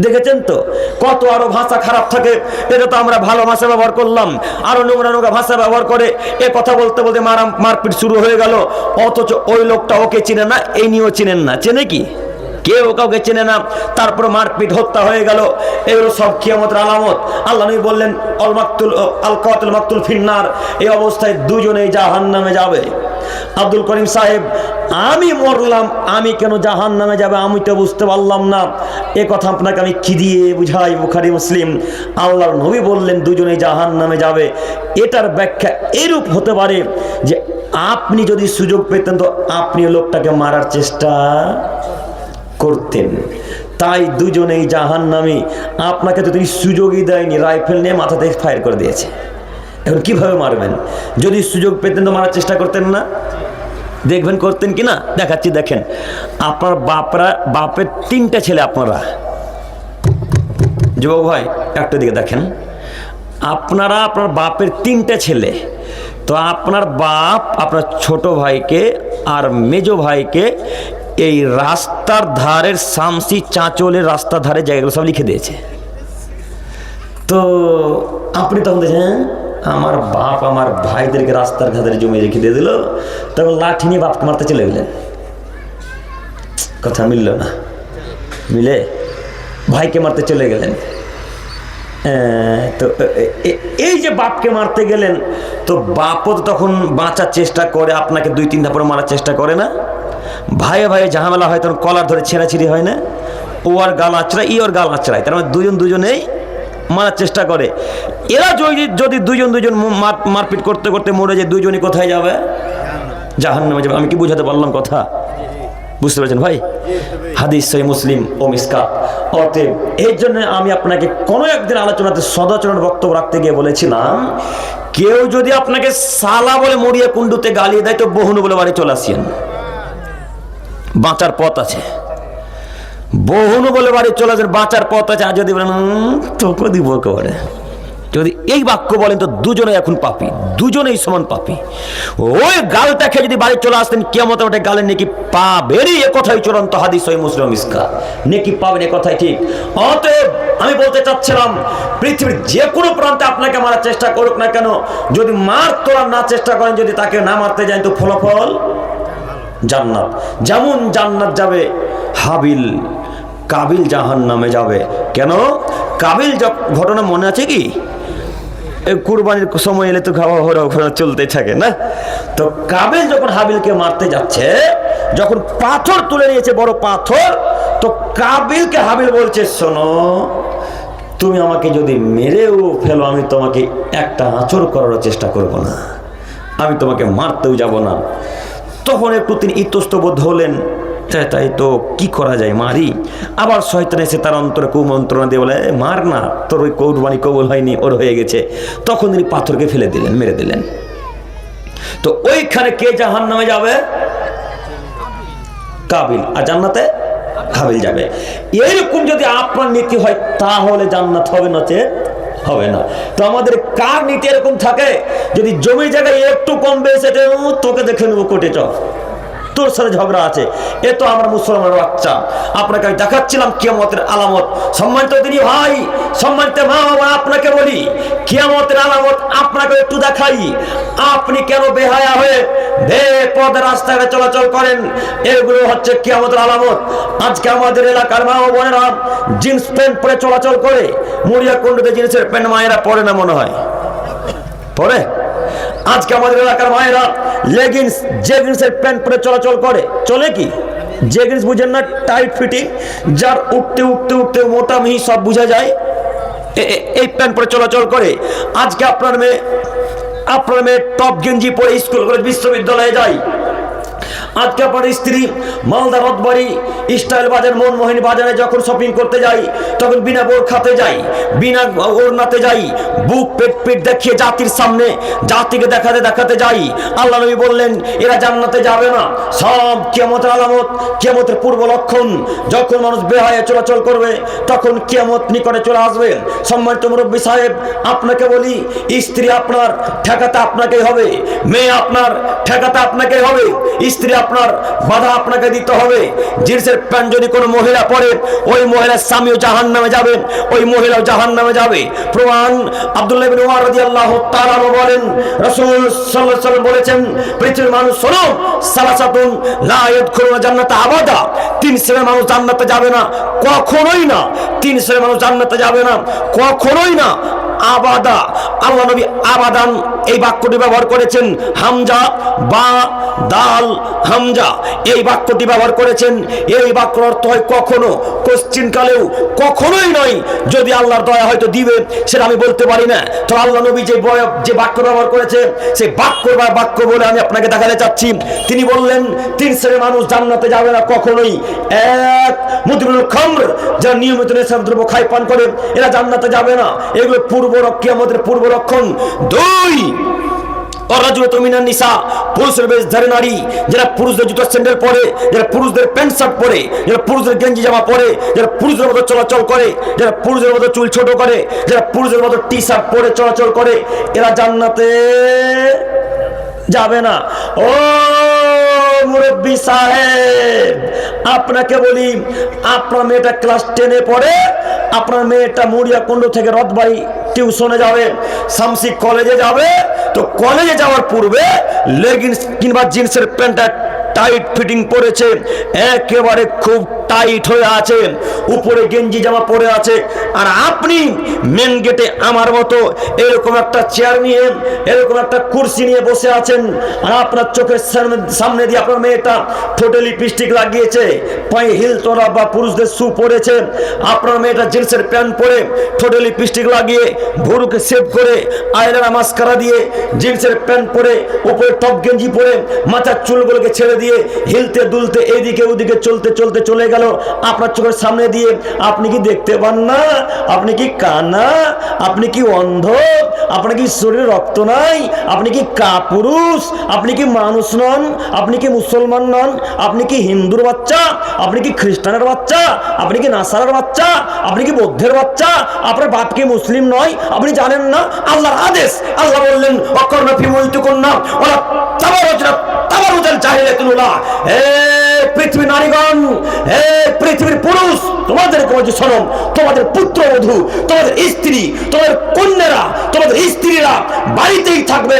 দেখেছেন তো কত আরো ভাষা খারাপ থাকে। এটা তো আমরা ভালো ভাষা ব্যবহার করলাম, আরো নোংরা নোংরা ভাষা ব্যবহার করে এ কথা বলতে বলতে মারপিট শুরু হয়ে গেল। অথচ ওই লোকটা ওকে চিনে না, এই নিয়েও চিনেন না। চেনে কি? কেউ কাউকে চেনে না, তারপর মারপিট হত্যা হয়ে গেল। এগুলো সব কিয়ামতের আলামত। আল্লাহ নবী বললেন, আল কাতিল মাকতুল ফিন্নার, এই অবস্থায় দুজনেই জাহান্নামে যাবে। আব্দুল করিম সাহেব, আমি মরলাম, আমি কেন জাহান্নামে যাবে আমি তো বুঝতে পারলাম না। এ কথা আপনাকে আমি কি দিয়ে বুঝাই? বুখারী মুসলিম। আল্লাহর নবী বললেন দুজনেই জাহান্নামে যাবে। এটার ব্যাখ্যা এরূপ হতে পারে যে আপনি যদি সুযোগ পেতেন তো আপনি লোকটাকে মারার চেষ্টা করতেন, তাই দুজনেই জাহান্নামী। আপনাকে তো তিনি সুযোগই দেয়নি, রাইফেল নিয়ে মাথাতে ফায়ার করে দিয়েছে। এখন কিভাবে মারবেন? যদি সুযোগ পেতেন তো মারার চেষ্টা করতেন না? দেখবেন করতেন কিনা, দেখাচ্ছি। দেখেন, আপনার বাপের 3টে ছেলে, আপনারা যুবক ভাই একটা দিকে দেখেন, আপনার বাপের 3টে ছেলে, তো আপনার বাপ আপনার ছোট ভাইকে আর মেজো ভাইকে এই রাস্তার ধারের শামসি চাঁচলের রাস্তার ধারে জায়গাগুলো সব লিখে দিয়েছে। তো আপনি তখন দেখেন আমার বাপ আমার ভাইদেরকে রাস্তার ধারে জমি রেখে দিয়ে দিল, তখন লাঠি নিয়ে বাপকে মারতে চলে গেলেন। কথা মিলল না? মিলে ভাইকে মারতে চলে গেলেন। তো এই যে বাপকে মারতে গেলেন, তো বাপও তো তখন বাঁচার চেষ্টা করে, আপনাকে 2-3 ধাপ মারার চেষ্টা করে না? ভাইয়ে ভাইয়ে ঝামেলা হয়, তখন কলার ধরে ছেঁড়াছিড়ি হয় না? ও আর গাল আঁচড়ায়, ই ওর গাল আঁচড়ায়, তার মানে দুজনেই মারার চেষ্টা করে। এরা যদি দুজন মারপিট করতে করতে মরে যায়, দুজনই কোথায় যাবে? জাহান্নামে যাবে। আমি কি বুঝাতে পারলাম কথা? বুঝতে পেরেছেন ভাই? হাদিস সহিহ মুসলিম ও মিসকাত। অতএব এই জন্য আমি আপনাকে কোনো একদিন আলোচনাতে সদাচরণের বক্তব্য রাখতে গিয়ে বলেছিলাম, কেউ যদি আপনাকে সালা বলে মরিয়া কুণ্ডুতে গালিয়ে দেয় তো বহুনু বলে বাড়ি চলে আসেন, বাঁচার পথ আছে। বহুনু বলে বাড়ি চলে আসেন, বাঁচার পথ আছে। আর যদি বলেন তোকে দিব একেবারে, যদি এই বাক্য বলেন তো দুজনে এখন পাপী, দুজনেই সমান পাপী। ওই গালটা খেয়ে যদি বাড়ি চলে আসতেন কিয়ামতের মাঠে গালের নেকি পাবেনই, এ কথাই চূড়ান্ত হাদিস সহিহ মুসলিম মিসকাত। নেকি পাবেন, এ কথাই ঠিক। অতএব আমি বলতে চাচ্ছিলাম, পৃথিবীর যে কোনো প্রান্তে আপনাকে মারার চেষ্টা করুক না কেন, যদি মার তোলার না চেষ্টা করেন, যদি তাকে না মারতে যান তো ফলাফল জান্নাত। যেমন জান্নাত যাবে হাবিল, কাবিল জাহান্নামে যাবে। কেন? কাবিল ঘটনা মনে আছে কি? কুরবানির সময় এলে তো খাওয়া ঘোরা চলতে থাকে না? তো কাবিল যখন হাবিলকে মারতে যাচ্ছে, যখন পাথর তুলে নিয়েছে, বড় পাথর, তো কাবিলকে হাবিল বলছে, শোনো, তুমি আমাকে যদি মেরেও ফেলো, আমি তোমাকে একটা আঁচড় করার চেষ্টা করব না, আমি তোমাকে মারতেও যাব না। তখন একটু তিনি ইতস্তবোধ হলেন, তাই তো কি করা যায়, মারি। আবার শয়তান এসে তার অন্তরে কুমন্ত্রণা দিয়ে বলে, মার না, তোর ওই কুরবানি কবুল হয়নি, ওর হয়ে গেছে। তখন তিনি পাথরকে ফেলে দিলেন, মেরে দিলেন। তো ওইখানে কে জাহান্নামে যাবে? কাবিল। আর জান্নাতে হাবিল যাবে। এইরকম যদি আপনার নীতি হয় তাহলে জান্নাত হবে, নচেৎ হবে না। তো আমাদের কার নীতি এরকম থাকে, যদি জমি জায়গায় একটু কম বেশি, তোকে দেখে নেবো কোর্টে, চল, তোর সাথে ঝগড়া আছে, এ তো আমার মুসলমানের বাচ্চা। আপনাকে আমি দেখাচ্ছিলাম কিয়ামতের আলামত। সম্মানিত তিনি ভাই, সম্মানিত মা বাবা, আপনাকে বলি কিয়ামতের আলামত আপনাকে একটু দেখাই। আপনি কেন বেহায়া হয়ে বেপথ রাস্তায় চলাচল করেন? এগুলো হচ্ছে কিয়ামতের আলামত। আজকে আমাদের এলাকার মা ও বোনেরা জিন্স প্যান্ট পরে চলাচল করে। মরিয়া কুণ্ডুতে জিন্সের প্যান্ট মায়েরা পরে না, মনে হয় পরে। আজকে আমাদের এলাকার মায়েরা লেগিংস জেগিংসের প্যান্ট পরে চলাচল করে। চলে কি? জেগিংস বুঝেন না, টাইট ফিটিং, যার উঠতে উঠতে উঠতে মোটা মিহি সব বোঝা যায়, এই প্যান্ট পরে চলাচল করে। আজকে আপনার মেয়ে টপ গেঞ্জি পরে স্কুল কলেজ বিশ্ববিদ্যালয়ে যায়। আজকে আপনার স্ত্রী মালদা রথবাড়ি স্টাইল বাজার মনমোহিনী বাজারে যখন শপিং করতে যাই, তখন বিনা বোরখাতে যাই, বিনা ওড়নাতে যাই, বুক পেট দেখিয়ে জাতির সামনে জাতিকে দেখাতে যাই। আল্লাহ নবী বললেন এরা জান্নাতে যাবে না। সব কিয়ামতের আলামত, কিয়ামতের পূর্ব লক্ষণ। যখন মানুষ বেহায়া চলাচল করবে তখন কিয়ামত নিকটে চলে আসবে। সম্মানিত মুরব্বী সাহেব, আপনাকে বলি, স্ত্রী আপনার ঠেকাতে আপনাকেই হবে, মেয়ে আপনার ঠেকাতে আপনাকেই হবে, স্ত্রী আপনার বাধা আপনাকে দিতে হবে। জিন্সের প্যান্ট যদি কোনো মহিলা পরে, ওই মহিলার স্বামীও জাহান্নামে যাবে, ওই মহিলাও জাহান্নামে যাবে। প্রমাণ আব্দুল্লাহ ইবনে উমর রাদিয়াল্লাহু তাআলা বলেন, রাসূল সাল্লাল্লাহু আলাইহি ওয়াসাল্লাম বলেছেন, পৃথিবীর মানুষ শোনো, সালাসাতুন লা ইয়াদখুলুনা জান্নাতা আবাদা, তিন শ্রেণীর মানুষ জান্নাতে যাবে না, কখনোই না। তিন শ্রেণীর মানুষ জান্নাতে যাবে না, কখনোই না। আবাদা, আল্লাহ নবী আবাদান এই বাক্যটি ব্যবহার করেছেন। হামজা বা দাল হামজা এই বাক্যটি ব্যবহার করেছেন। এই বাক্যের অর্থ হয় কখনো, কোশ্চিনকালেও, কখনোই নয়। যদি আল্লাহর দয়া হয়তো দিবে, সেটা আমি বলতে পারি না। তো আল্লাহ নবী যে বাক্য ব্যবহার করেছে, সেই বাক্য বলে আমি আপনাকে দেখাতে চাচ্ছি। তিনি বললেন তিন শ্রেণীর মানুষ জান্নাতে যাবে না কখনোই। এক, মুদমিনুল খামর, যারা নিয়মিত নেশার দ্রব্য খায় পান করে, এরা জান্নাতে যাবে না। এগুলো আমাদের পূর্ব লক্ষণ। দুই, পুরুষের বেশ ধারে নারী, যারা পুরুষদের জুতো স্যান্ডেল পরে, যারা পুরুষদের প্যান্ট শার্ট পরে, যারা পুরুষদের গেঞ্জি জামা পরে, যারা পুরুষদের মতো চলাচল করে, যারা পুরুষদের মতো চুল ছোট করে, যারা পুরুষদের মতো টি শার্ট পরে চলাচল করে, এরা জান্নাতে যাবে না। ও মুরব্বী সাহেব, আপনাকে বলি, আপনার মেয়েটা ক্লাস 10-এ পড়ে, আপনার মেয়েটা মরিয়া কুণ্ড থেকে রথবাড়ি টিউশনে যাবে, শামসি কলেজে যাবে। তো কলেজে যাওয়ার পূর্বে লেগিংস কিংবা জিন্সের প্যান্টটা টাইট ফিটিং পরেছে, একেবারে খুব টাইট হয়ে আছে, উপরে গেঞ্জি জামা পরে আছে। আর আপনি মেন গেটে আমার মতো এরকম একটা চেয়ার নিয়ে, এরকম একটা কুর্সি নিয়ে বসে আছেন। আর আপনার চোখের সামনে দিয়ে আপনার মেয়েটা ঠোঁটে লিপস্টিক লাগিয়েছে, পায়ে হিল তোলা বা পুরুষদের শু পরেছে। আপনার মেয়েটা জিন্সের প্যান্ট পরে, ঠোঁটে লিপস্টিক লাগিয়ে, ভুরুকে সেভ করে, আইলাইনার মাস্কারা দিয়ে, জিন্সের প্যান্ট পরে, উপরে টপ গেঞ্জি পরে, মাথার চুলগুলোকে ছেড়ে দিয়ে, হিলতে দুলতে এদিকে ওদিকে চলতে চলে গেল। গেল আপনার চোখের সামনে দিয়ে, আপনি কি দেখতে পান না? আপনি কি কানা? আপনি কি অন্ধ? আপনার কি শরীরে রক্ত নাই? আপনি কি কাপুরুষ? আপনি কি মানুষ নন? আপনি কি মুসলমান নন? আপনি কি হিন্দুর বাচ্চা? আপনি কি খ্রিস্টানের বাচ্চা? আপনি কি নাসারার বাচ্চা? আপনি কি বৌদ্ধের বাচ্চা? আপনার বাপ কি মুসলিম নয়? আপনি জানেন না আল্লাহর আদেশ? আল্লাহ বললেন অকর্ণা ফি বুয়ুতিকুন্না ওয়ালা তাবারুজনা তাবারুজাল জাহিলিয়াতুল উলা। হে পৃথিবীর নারীগণ, হে পৃথিবীর পুরুষ, তোমাদেরকে বলছি শোনো, তোমাদের পুত্রবধূ, তোমাদের স্ত্রী, তোমাদের কন্যারা, তোমাদের স্ত্রীরা বাড়িতেই থাকবে।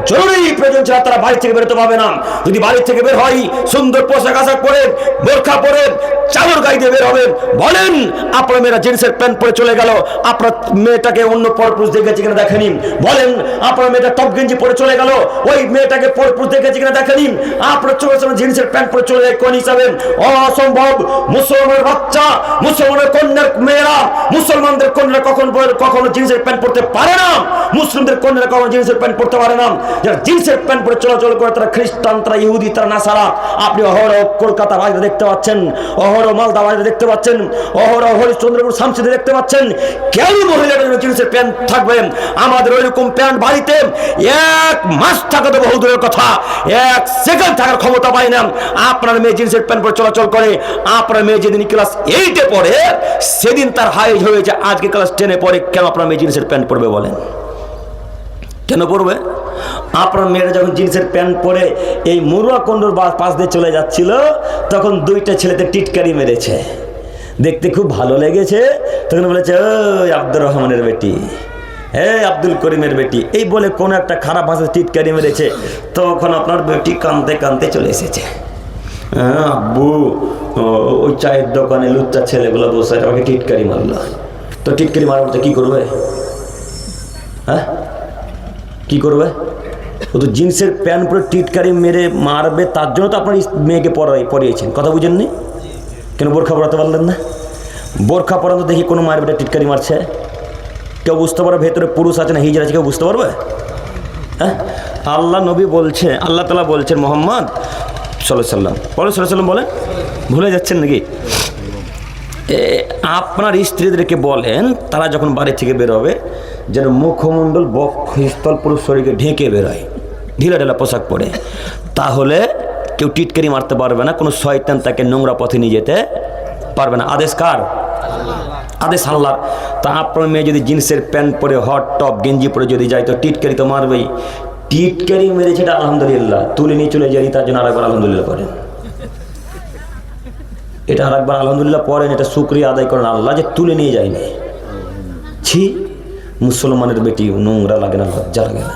জরুরি প্রয়োজন ছাড়া তারা বাড়ি থেকে বেরোতে পারবে না। যদি বাড়ি থেকে বের হয় সুন্দর পোশাক আশাক পরে, বোরখা পরে, চাদর গায়ে দিয়ে বের হবে। বলেন আপনার মেয়েরা জিন্সের প্যান্ট পরে চলে গেল, আপনার মেয়েটাকে অন্য পরপুরুষ দেখেছি কিনা দেখেনি। বলেন আপনার মেয়েটা টপ গেঞ্জি পরে চলে গেল, ওই মেয়েটাকে পরপুরুষ দেখেছি কিনা দেখেনি। আপনার চোখের সামনে জিন্সের প্যান্ট পরে চলে যায় কোন হিসাবে? অসম্ভব। মুসলমানের বাচ্চা, মুসলমানের কন্যার মেয়েরা, মুসলমানদের কন্যারা কখনো জিন্সের প্যান্ট পরতে পারে না। মুসলিমদের কন্যারা কখনো জিন্সের প্যান্ট পরতে পারে না। যারা জিন্সের প্যান্ট পরে চলাচল করে তারা খ্রিস্টান, তারা ইহুদি, তারা নাসারা। আপনি অহরহ কলকাতা বাড়িতে দেখতে পাচ্ছেন, অহরহ মালদা বাড়িতে দেখতে পাচ্ছেন, অহরহ হরিশ্চন্দ্রপুর শামসিতে দেখতে পাচ্ছেন। কেন মহিলাদের জিন্সের প্যান্ট থাকবে? আমাদের ওইরকম প্যান্ট বাড়িতে এক মাস থাকা তো বহু দূরের কথা, এক সেকেন্ড থাকার ক্ষমতা পাই না। আপনার মেয়ে জিন্সের প্যান্ট পরে চলাচল করে। আপনার মেয়ে যেদিন ক্লাস 8-এ পড়ে সেদিন তার হাইজ হয়েছে, আজকে ক্লাস 10-এ পড়ে। কেন আপনার মেয়ে জিন্সের প্যান্ট পরবে বলেন? কেন পরবে? আপনার মেয়েরা যখন জিন্সের প্যান্ট পরে এই মরুয়া কন্ডোর পাশ দিয়ে চলে যাচ্ছিল, তখন দুইটা ছেলেতে টিটকারি মেরেছে, দেখতে খুব ভালো লেগেছে। তখন বলেছে ওই আব্দুর রহমানের বেটি, হে আব্দুল করিমের বেটি, এই বলে কোনো একটা খারাপ ভাষায় টিটকারি মেরেছে। তখন আপনার বেটি কাঁদতে কাঁদতে চলে এসেছে। হ্যাঁ আব্বু, ওই চায়ের দোকানে লুচ্চা ছেলেগুলো বসে আমাকে টিটকারি মারলো। তো টিটকারি মারার মতো কি করবে? হ্যাঁ কি করবে? ও তো জিন্সের প্যান্ট পরে টিটকারি মেরে মারবে, তার জন্য তো আপনার মেয়েকে পড়িয়েছেন। কথা বুঝেননি? কেন বোরখা পরাতে পারলেন না? বোরখা পরাতে দেখি কোনো মায়ের বেটা টিটকারি মারছে, কেউ বুঝতে পারবে ভেতরে পুরুষ আছে না হিজড়া আছে? কেউ বুঝতে পারবে? হ্যাঁ, আল্লাহ নবী বলছে, আল্লাহ তাআলা বলছেন মোহাম্মদ সাল্লাল্লাহু বলেন, ভুলে যাচ্ছেন নাকি? আপনার স্ত্রীদেরকে বলেন তারা যখন বাড়ি থেকে বেরোবে যেন মুখমণ্ডল বক্ষস্থল পুরো শরীরকে ঢেকে বেরোয়, ঢিলা ঢালা পোশাক পরে। তাহলে কেউ টিটকারি মারতে পারবে না, কোনো শয়তান তাকে নোংরা পথে নিয়ে যেতে পারবে না। আদেশ কার? আদেশ আল্লাহর। তা আপনার মেয়ে যদি জিন্সের প্যান্ট পরে, হট টপ গেঞ্জি পরে যদি যায় তো টিটকারি তো মারবেই। টিটকারি মেরেছে এটা আলহামদুলিল্লাহ, তুলে নিয়ে চলে যাই তার জন্য আরেকবার আলহামদুলিল্লাহ করেন। এটা আরেকবার আলহামদুলিল্লাহ পড়েন, এটা শুকরিয়া আদায় করেন আল্লাহ যে তুলে নিয়ে যায়নি। ছি, মুসলমানের বেটি, নোংরা লাগে না? লজ্জা লাগে না?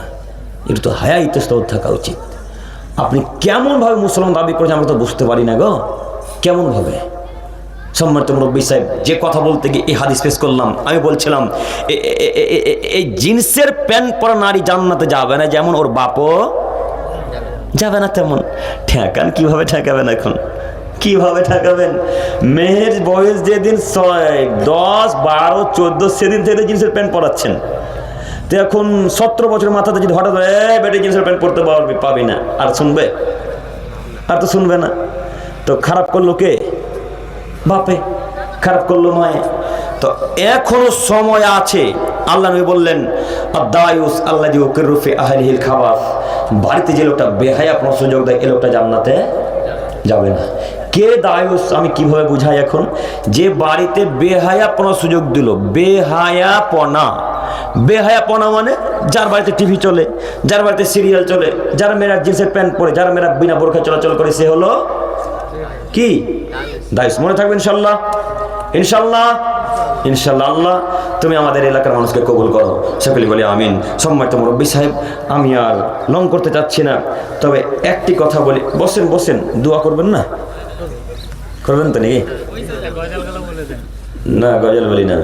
এটা তো হায়া ইতস্তর থাকা উচিত। আপনি কেমনভাবে মুসলমান দাবি করেছেন আমরা তো বুঝতে পারি না গো, কেমনভাবে? সম্মানিত মুরব্বী সাহেব, যে কথা বলতে গিয়ে এই হাদিস পেশ করলাম, আমি বলছিলাম এই জিন্সের প্যান্ট পরা নারী জান্নাতে যাবে না যেমন ওর বাপও যাবে না তেমন। ঠেকান কিভাবে ঠেকাবেন? এখন কিভাবে ঠেকাবেন? মেয়ের বয়স যেদিন 6, 10, 12, 14 সেদিন থেকে জিন্সের প্যান্ট পরাচ্ছেন। তো এখন 17 বছরের মাথাতে যদি হঠাৎ বেটে জিন্সের প্যান্ট পরতে পাবি না, আর শুনবে? আর তো শুনবে না। তো খারাপ করলো কে? বাপে। খারাপ করলো মায়ে। তো এখনো সময় আছে। আল্লাহ নবী বললেন আদায়ুস আল্লাযী ইউকিরু ফি আহলিহিল খাবাস, বাড়িতে যে লোকটা বেহায়াপনা সুযোগ দেয় এ লোকটা জান্নাতে যাবে না। কে দায়ুস? আমি কিভাবে বুঝাই? এখন যে বাড়িতে বেহায়াপনা সুযোগ দিল, বেহায়াপনা মানে যার বাড়িতে টিভি চলে, যার বাড়িতে সিরিয়াল চলে, যার মেয়েরা জিন্সের প্যান্ট পরে, যার মেয়েরা বিনা বোরখা চলাচল করে, সে হলো কি দায়ুস। মনে থাকবে ইনশাল্লাহ, ইনশাল্লাহ, ইনশাল্লাহ। আল্লাহ তুমি আমাদের এলাকার মানুষকে কবুল করো, সকলে বলি আমিন। সম্মানিত মুরব্বী সাহেব, আমি আর লং করতে চাচ্ছি না, তবে একটি কথা বলি। বসেন বসেন, দোয়া করবেন না? করবেন তো নাকি? না, গজল বলি না।